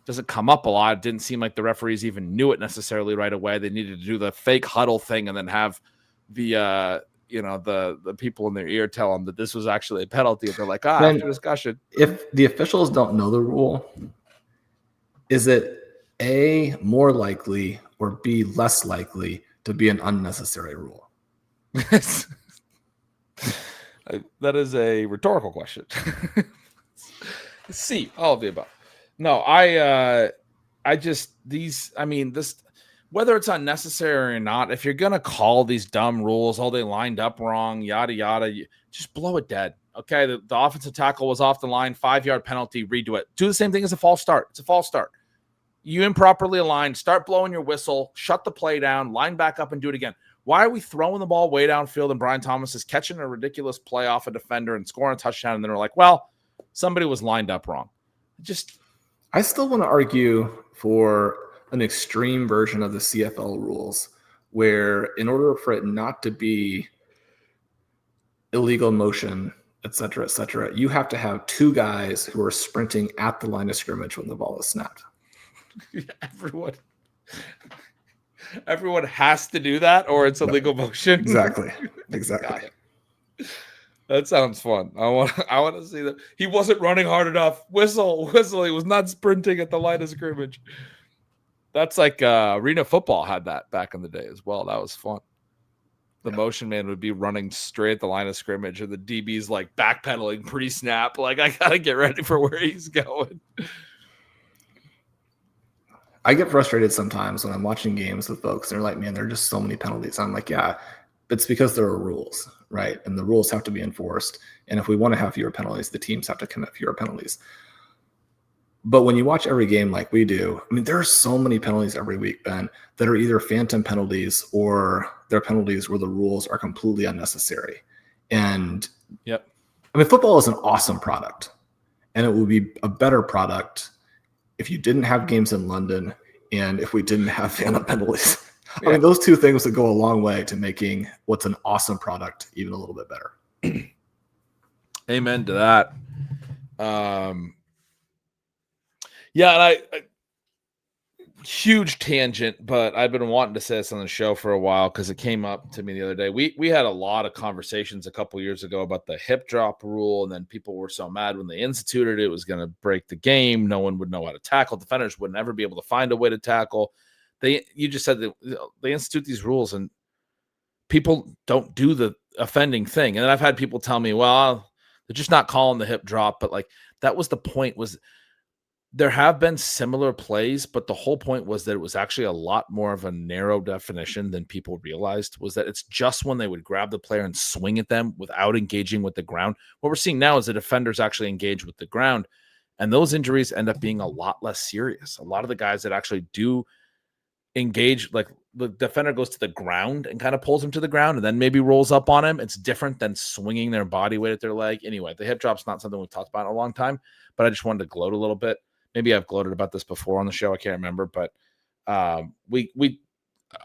doesn't come up a lot. It didn't seem like the referees even knew it necessarily right away. They needed to do the fake huddle thing and then have the people in their ear tell them that this was actually a penalty. They're like, after discussion. If the officials don't know the rule, is it A, more likely, or B, less likely to be an unnecessary rule? That is a rhetorical question. C, all of the above. No, whether it's unnecessary or not, if you're going to call these dumb rules, they lined up wrong, yada, yada, just blow it dead. Okay, the offensive tackle was off the line, 5-yard penalty, redo it. Do the same thing as a false start. It's a false start. You improperly aligned, start blowing your whistle, shut the play down, line back up and do it again. Why are we throwing the ball way downfield and Brian Thomas is catching a ridiculous play off a defender and scoring a touchdown, and then we're like, well, somebody was lined up wrong. I still want to argue for an extreme version of the CFL rules where in order for it not to be illegal motion, et cetera, you have to have two guys who are sprinting at the line of scrimmage when the ball is snapped. Everyone has to do that, or it's illegal motion. Exactly. That sounds fun. I want to see that. He wasn't running hard enough. Whistle. He was not sprinting at the line of scrimmage. That's like arena football had that back in the day as well. That was fun. The motion man would be running straight at the line of scrimmage, and the DB's like backpedaling pre-snap. Like, I got to get ready for where he's going. I get frustrated sometimes when I'm watching games with folks. They're like, man, there are just so many penalties. I'm like, yeah, it's because there are rules, right? And the rules have to be enforced. And if we want to have fewer penalties, the teams have to commit fewer penalties. But when you watch every game like we do, I mean, there are so many penalties every week, Ben, that are either phantom penalties or they're penalties where the rules are completely unnecessary. And Yep. I mean, football is an awesome product, and it would be a better product if you didn't have games in London and if we didn't have phantom penalties. Yeah. I mean, those two things would go a long way to making what's an awesome product even a little bit better. Amen to that. Yeah, and I huge tangent, but I've been wanting to say this on the show for a while because it came up to me the other day. We had a lot of conversations a couple years ago about the hip drop rule, and then people were so mad when they instituted it, it was going to break the game. No one would know how to tackle. Defenders would never be able to find a way to tackle. You just said that they institute these rules, and people don't do the offending thing. And then I've had people tell me, well, they're just not calling the hip drop, but like that was the point. Was there have been similar plays, but the whole point was that it was actually a lot more of a narrow definition than people realized, was that it's just when they would grab the player and swing at them without engaging with the ground. What we're seeing now is the defenders actually engage with the ground, and those injuries end up being a lot less serious. A lot of the guys that actually do engage, like the defender goes to the ground and kind of pulls him to the ground and then maybe rolls up on him. It's different than swinging their body weight at their leg. Anyway, the hip drop's not something we've talked about in a long time, but I just wanted to gloat a little bit. Maybe I've gloated about this before on the show. I can't remember, but I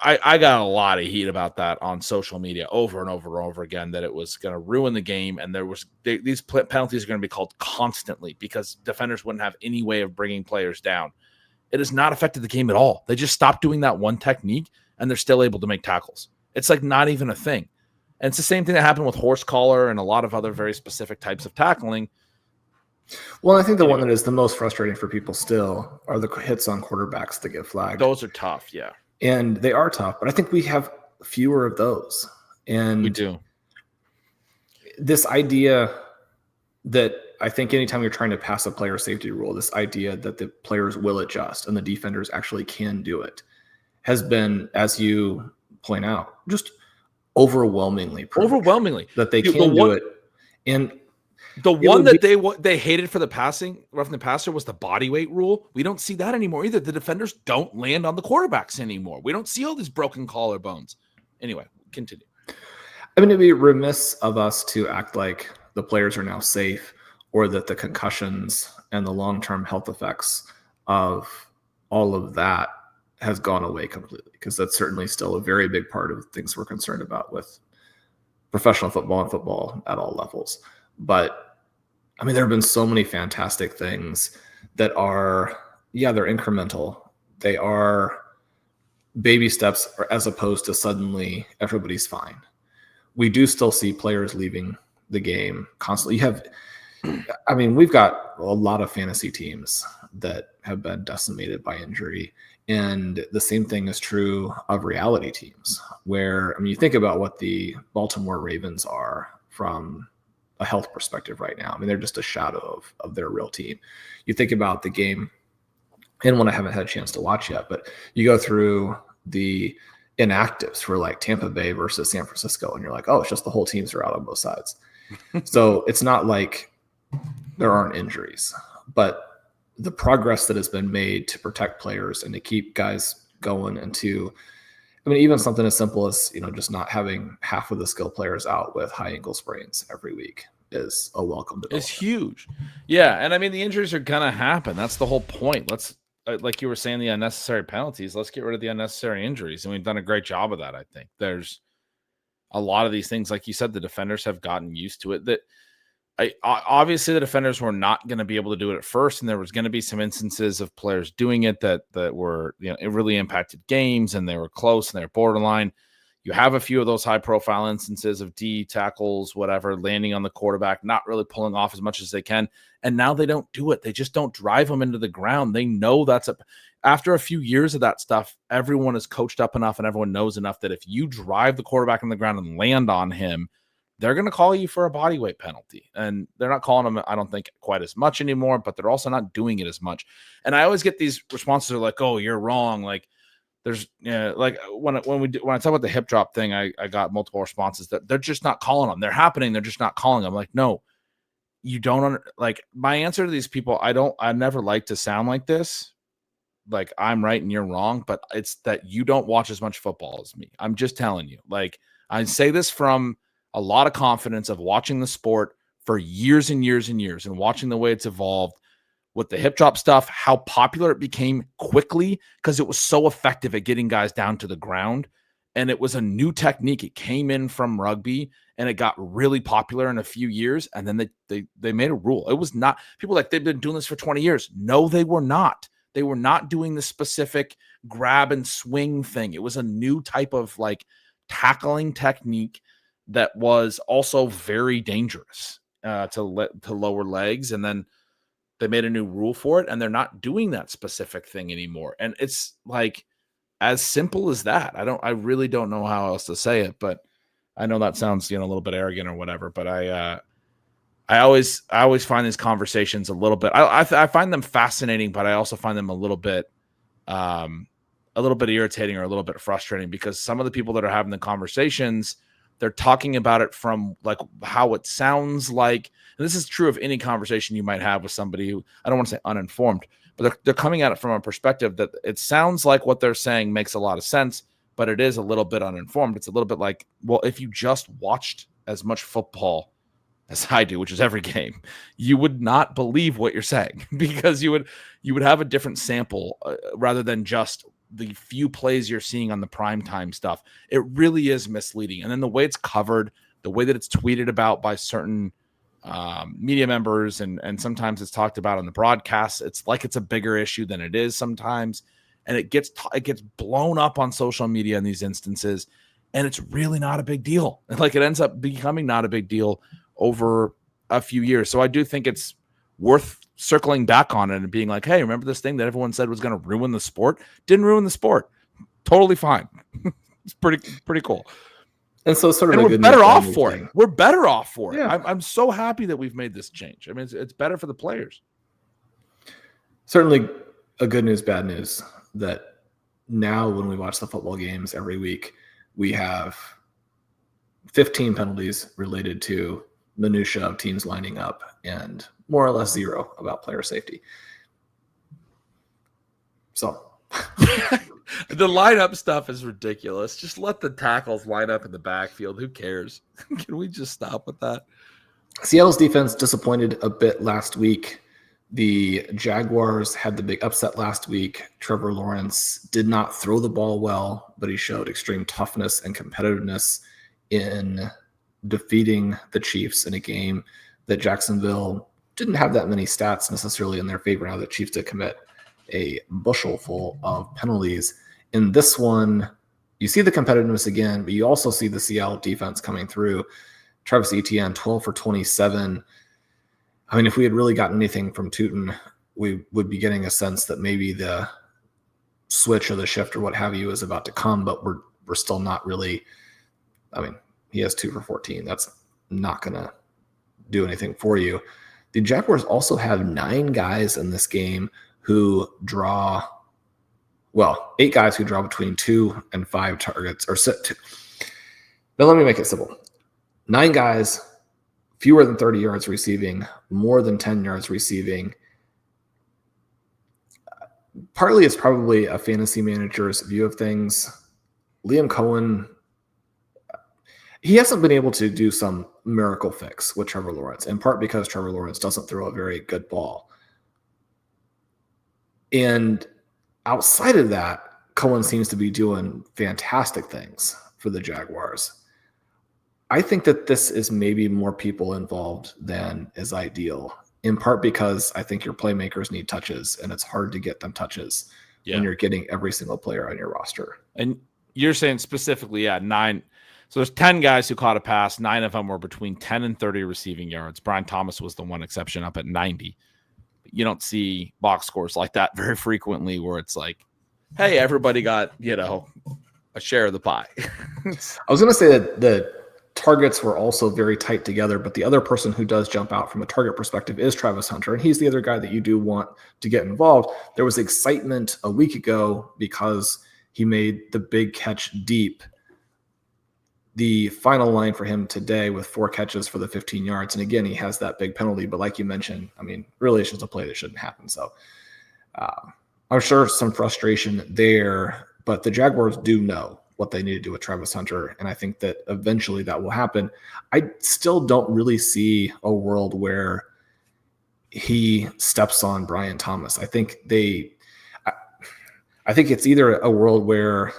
got a lot of heat about that on social media over and over and over again, that it was going to ruin the game. And these penalties are going to be called constantly because defenders wouldn't have any way of bringing players down. It has not affected the game at all. They just stopped doing that one technique and they're still able to make tackles. It's like not even a thing. And it's the same thing that happened with horse collar and a lot of other very specific types of tackling. Well, I think the one that is the most frustrating for people still are the hits on quarterbacks that get flagged. Those are tough, yeah. And they are tough, but I think we have fewer of those. And we do. This idea that I think anytime you're trying to pass a player safety rule, this idea that the players will adjust and the defenders actually can do it has been, as you point out, just overwhelmingly that they can do it. And the one that they hated for the passing, roughing the passer, was the body weight rule. We don't see that anymore either. The defenders don't land on the quarterbacks anymore. We don't see all these broken collarbones. Anyway, continue. I mean, it'd be remiss of us to act like the players are now safe, or that the concussions and the long-term health effects of all of that has gone away completely, because that's certainly still a very big part of things we're concerned about with professional football and football at all levels. But I mean, there have been so many fantastic things that are, they're incremental. They are baby steps, as opposed to suddenly everybody's fine. We do still see players leaving the game constantly. We've got a lot of fantasy teams that have been decimated by injury. And the same thing is true of reality teams, where, you think about what the Baltimore Ravens are from a health perspective right now. They're just a shadow of their real team. You think about the game, and one I haven't had a chance to watch yet, but you go through the inactives for like Tampa Bay versus San Francisco, and you're like, oh, it's just the whole teams are out on both sides. So it's not like there aren't injuries, but the progress that has been made to protect players and to keep guys going, and to, even something as simple as, just not having half of the skill players out with high ankle sprains every week is a welcome development. It's huge. Yeah. And the injuries are going to happen. That's the whole point. Let's, like you were saying, the unnecessary penalties, let's get rid of the unnecessary injuries. And we've done a great job of that. I think there's a lot of these things, like you said, the defenders have gotten used to it. That obviously the defenders were not going to be able to do it at first, and there was going to be some instances of players doing it that were, it really impacted games, and they were close and they were borderline. You have a few of those high profile instances of D tackles, whatever, landing on the quarterback, not really pulling off as much as they can. And now they don't do it. They just don't drive them into the ground. They know after a few years of that stuff, everyone is coached up enough and everyone knows enough that if you drive the quarterback on the ground and land on him, they're going to call you for a body weight penalty. And they're not calling them, I don't think, quite as much anymore, but they're also not doing it as much. And I always get these responses are like, oh, you're wrong. Like, there's, like when I talk about the hip drop thing, I got multiple responses that they're just not calling them. They're happening. They're just not calling them. Like, no, you don't like my answer to these people. I never like to sound like this, like I'm right and you're wrong, but it's that you don't watch as much football as me. I'm just telling you. Like, I say this from a lot of confidence of watching the sport for years and years and years and watching the way it's evolved with the hip drop stuff, how popular it became quickly because it was so effective at getting guys down to the ground. And it was a new technique. It came in from rugby and it got really popular in a few years. And then they made a rule. It was not people like they've been doing this for 20 years. No, they were not. They were not doing the specific grab and swing thing. It was a new type of like tackling technique that was also very dangerous to lower legs. And then they made a new rule for it, and they're not doing that specific thing anymore. And it's like as simple as that. I really don't know how else to say it, but I know that sounds, a little bit arrogant or whatever, but I always find these conversations a little bit, I find them fascinating, but I also find them a little bit irritating or a little bit frustrating because some of the people that are having the conversations, they're talking about it from like how it sounds like, and this is true of any conversation you might have with somebody who, I don't want to say uninformed, but they're coming at it from a perspective that it sounds like what they're saying makes a lot of sense, but it is a little bit uninformed. It's a little bit like, well, if you just watched as much football as I do, which is every game, you would not believe what you're saying because you would have a different sample rather than just the few plays you're seeing on the primetime stuff. It really is misleading. And then the way it's covered, the way that it's tweeted about by certain media members, and sometimes it's talked about on the broadcast, it's like it's a bigger issue than it is sometimes. And it gets blown up on social media in these instances. And it's really not a big deal. Like it ends up becoming not a big deal over a few years. So I do think it's worth circling back on it and being like, hey, remember this thing that everyone said was going to ruin the sport? Didn't ruin the sport. Totally fine. It's pretty cool. And so sort of we're better off for it. We're better off for it. Yeah. I'm so happy that we've made this change. I mean, it's better for the players. Certainly a good news, bad news that now when we watch the football games every week, we have 15 penalties related to minutia of teams lining up and more or less zero about player safety. So the lineup stuff is ridiculous. Just let the tackles line up in the backfield. Who cares? Can we just stop with that? Seattle's defense disappointed a bit last week. The Jaguars had the big upset last week. Trevor Lawrence did not throw the ball well, but he showed extreme toughness and competitiveness in defeating the Chiefs in a game that Jacksonville didn't have that many stats necessarily in their favor. Now the Chiefs did commit a bushel full of penalties. In this one, you see the competitiveness again, but you also see the Seattle defense coming through. Travis Etienne, 12 for 27. I mean, if we had really gotten anything from Tootin, we would be getting a sense that maybe the switch or the shift or what have you is about to come, but we're still not really. I mean, he has 2 for 14. That's not going to do anything for you. The Jaguars also have 9 guys in this game who draw, 8 guys who draw between 2 and 5 targets or set 2. Now, let me make it simple. 9 guys, fewer than 30 yards receiving, more than 10 yards receiving. Partly it's probably a fantasy manager's view of things. Liam Cohen, he hasn't been able to do some miracle fix with Trevor Lawrence, in part because Trevor Lawrence doesn't throw a very good ball. And outside of that, Cohen seems to be doing fantastic things for the Jaguars. I think that this is maybe more people involved than is ideal, in part because I think your playmakers need touches, and it's hard to get them touches when you're getting every single player on your roster. And you're saying specifically, 9. So there's 10 guys who caught a pass. 9 of them were between 10 and 30 receiving yards. Brian Thomas was the one exception up at 90. You don't see box scores like that very frequently where it's like, hey, everybody got, a share of the pie. I was going to say that the targets were also very tight together, but the other person who does jump out from a target perspective is Travis Hunter, and he's the other guy that you do want to get involved. There was excitement a week ago because he made the big catch deep. the final line for him today with 4 catches for the 15 yards. And again, he has that big penalty. But like you mentioned, I mean, really, it's just a play that shouldn't happen. So I'm sure some frustration there. But the Jaguars do know what they need to do with Travis Hunter. And I think that eventually that will happen. I still don't really see a world where he steps on Brian Thomas. I think it's either a world where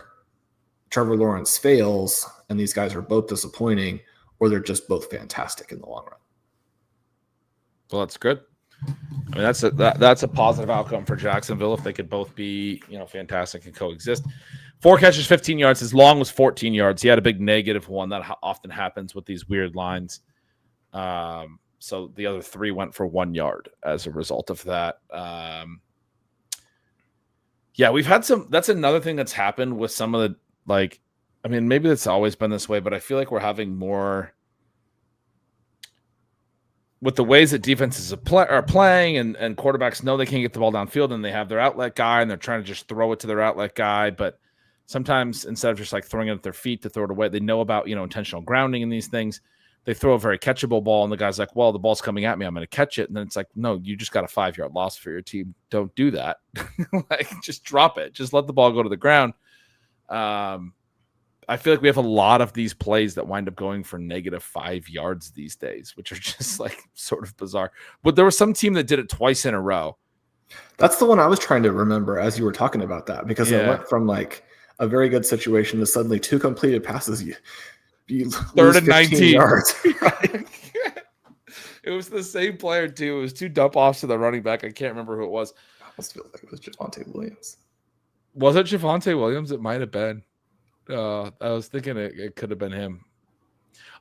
Trevor Lawrence fails and these guys are both disappointing, or they're just both fantastic in the long run. Well, that's good. I mean, that's a positive outcome for Jacksonville if they could both be, fantastic and coexist. 4 catches, 15 yards. His long was 14 yards. He had a big negative one. That often happens with these weird lines. So the other 3 went for 1 yard as a result of that. Yeah, we've had some. That's another thing that's happened with some of the, maybe it's always been this way, but I feel like we're having more with the ways that defenses are playing and quarterbacks know they can't get the ball downfield and they have their outlet guy and they're trying to just throw it to their outlet guy. But sometimes instead of just throwing it at their feet to throw it away, they know about, intentional grounding in these things. They throw a very catchable ball and the guy's like, well, the ball's coming at me, I'm going to catch it. And then it's like, no, you just got a 5-yard loss for your team. Don't do that. Just drop it. Just let the ball go to the ground. I feel like we have a lot of these plays that wind up going for -5 yards these days, which are just sort of bizarre. But there was some team that did it twice in a row. That's the one I was trying to remember as you were talking about that, because it went from a very good situation to suddenly 2 completed passes. You 3rd and 19 yards. It was the same player too. It was 2 dump offs to the running back. I can't remember who it was. I almost feel like it was Javonte Williams. Was it Javonte Williams? It might have been. I was thinking it could have been him.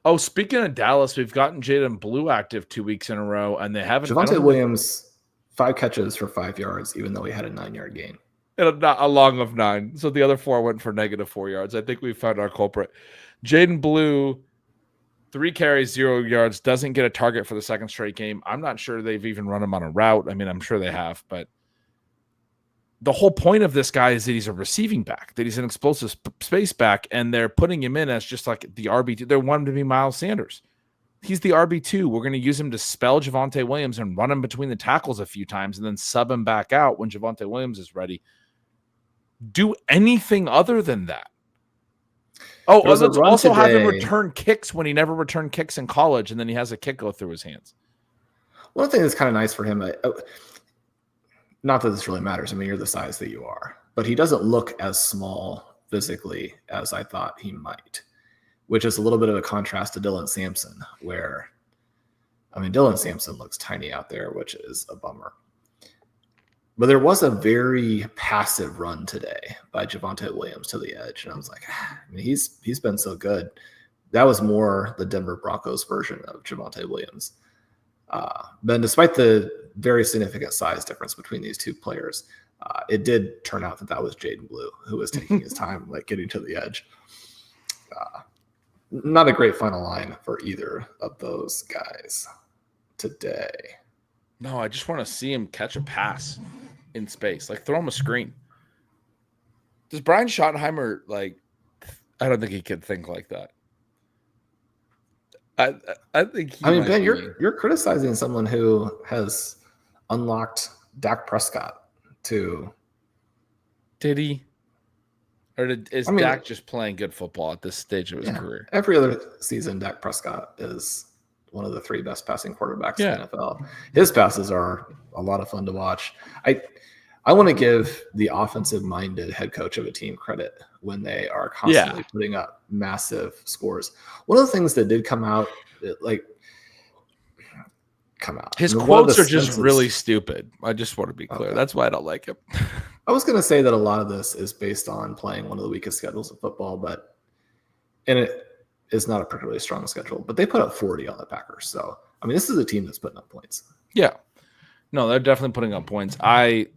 Oh, speaking of Dallas, we've gotten Jaden Blue active 2 weeks in a row, and they haven't. Javonte Williams, 5 catches for 5 yards, even though he had a 9-yard gain. And a long of 9. So the other 4 went for -4 yards. I think we found our culprit. Jaden Blue, 3 carries, 0 yards, doesn't get a target for the second straight game. I'm not sure they've even run him on a route. I mean, I'm sure they have, but the whole point of this guy is that he's a receiving back, that he's an explosive space back, and they're putting him in as just the RB2. They want him to be Miles Sanders. He's the RB2. We're going to use him to spell Javonte Williams and run him between the tackles a few times and then sub him back out when Javonte Williams is ready. Do anything other than that. Oh, let's also have him return kicks when he never returned kicks in college, and then he has a kick go through his hands. One thing that's kind of nice for him, not that this really matters. I mean, you're the size that you are, but he doesn't look as small physically as I thought he might, which is a little bit of a contrast to Dillon Sampson, where, Dillon Sampson looks tiny out there, which is a bummer. But there was a very passive run today by Javonte Williams to the edge, and I was like, he's been so good. That was more the Denver Broncos version of Javonte Williams. But despite the very significant size difference between these 2 players, it did turn out that was Jaden Blue who was taking his time, getting to the edge. Not a great final line for either of those guys today. No, I just want to see him catch a pass in space, throw him a screen. Does Brian Schottenheimer I don't think he could think like that. I think. Ben, you're criticizing someone who has unlocked Dak Prescott to. Did he? Or is Dak just playing good football at this stage of his career? Every other season, Dak Prescott is one of the 3 best passing quarterbacks in the NFL. His passes are a lot of fun to watch. I want to give the offensive-minded head coach of a team credit when they are constantly putting up massive scores. One of the things that did come out. His quotes are just really stupid. I just want to be clear. Okay. That's why I don't like him. I was going to say that a lot of this is based on playing one of the weakest schedules of football, and it is not a particularly strong schedule, but they put up 40 on the Packers. So, this is a team that's putting up points. Yeah. No, they're definitely putting up points. I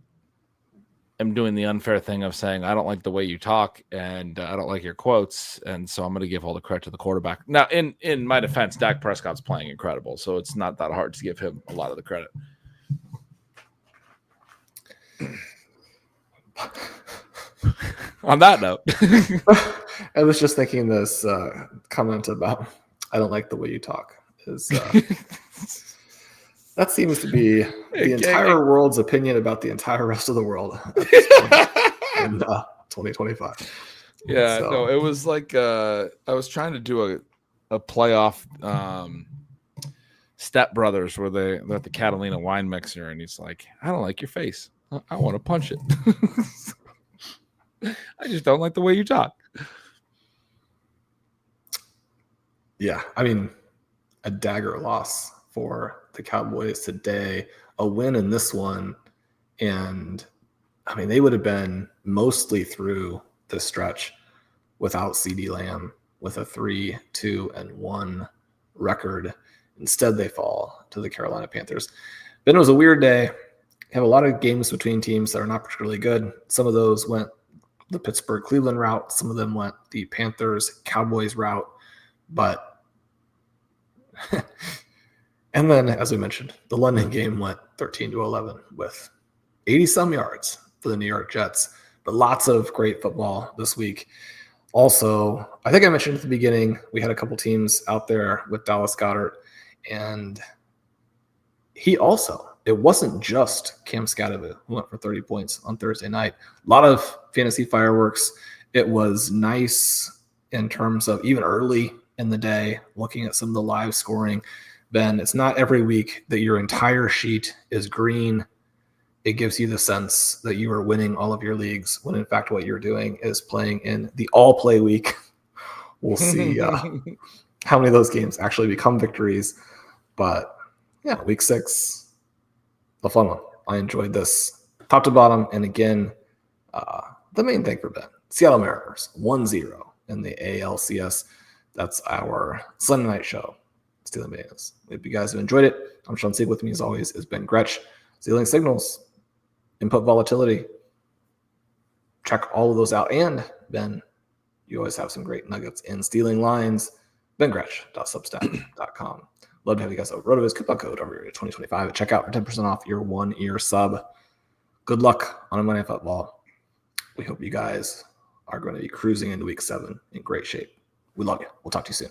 am doing the unfair thing of saying I don't like the way you talk and I don't like your quotes, and so I'm going to give all the credit to the quarterback. Now, in my defense, Dak Prescott's playing incredible, so it's not that hard to give him a lot of the credit. On that note, I was just thinking this comment about I don't like the way you talk is that seems to be the entire world's opinion about the entire rest of the world at this point in 2025. Yeah, So, no, it was like I was trying to do a playoff Step Brothers where they're at the Catalina wine mixer, and he's like, I don't like your face. I want to punch it. I just don't like the way you talk. yeah, I mean, a dagger loss for the Cowboys today, a win in this one, and I mean, they would have been mostly through the stretch without CeeDee Lamb with a 3-2-1 record. Instead, they fall to the Carolina Panthers. Then it was a weird day. Have a lot of games between teams that are not particularly good. Some of those went the Pittsburgh-Cleveland route. Some of them went the Panthers-Cowboys route. But and then, as we mentioned, the London game went 13-11 with 80-some yards for the New York Jets. But lots of great football this week. Also, I think I mentioned at the beginning, we had a couple teams out there with Dallas Goedert. And he also, it wasn't just Cam Skattebo who went for 30 points on Thursday night. A lot of fantasy fireworks. It was nice in terms of even early in the day, looking at some of the live scoring. Ben, it's not every week that your entire sheet is green. It gives you the sense that you are winning all of your leagues when in fact what you're doing is playing in the all play week. We'll see how many of those games actually become victories. But yeah, week 6, the fun one. I enjoyed this top to bottom. And again, the main thing for Ben, Seattle Mariners 1-0 in the ALCS. That's our Sunday night show. Stealing Bananas. If you guys have enjoyed it, I'm Shawn Siegele. With me as always is Ben Gretch. Stealing Signals, input volatility. Check all of those out. And Ben, you always have some great nuggets in stealing lines. bengretch.substack.com. Love to have you guys over. RotoViz coupon code over here 2025 at checkout for 10% off your 1-year sub. Good luck on a Monday Night Football. We hope you guys are going to be cruising into week 7 in great shape. We love you. We'll talk to you soon.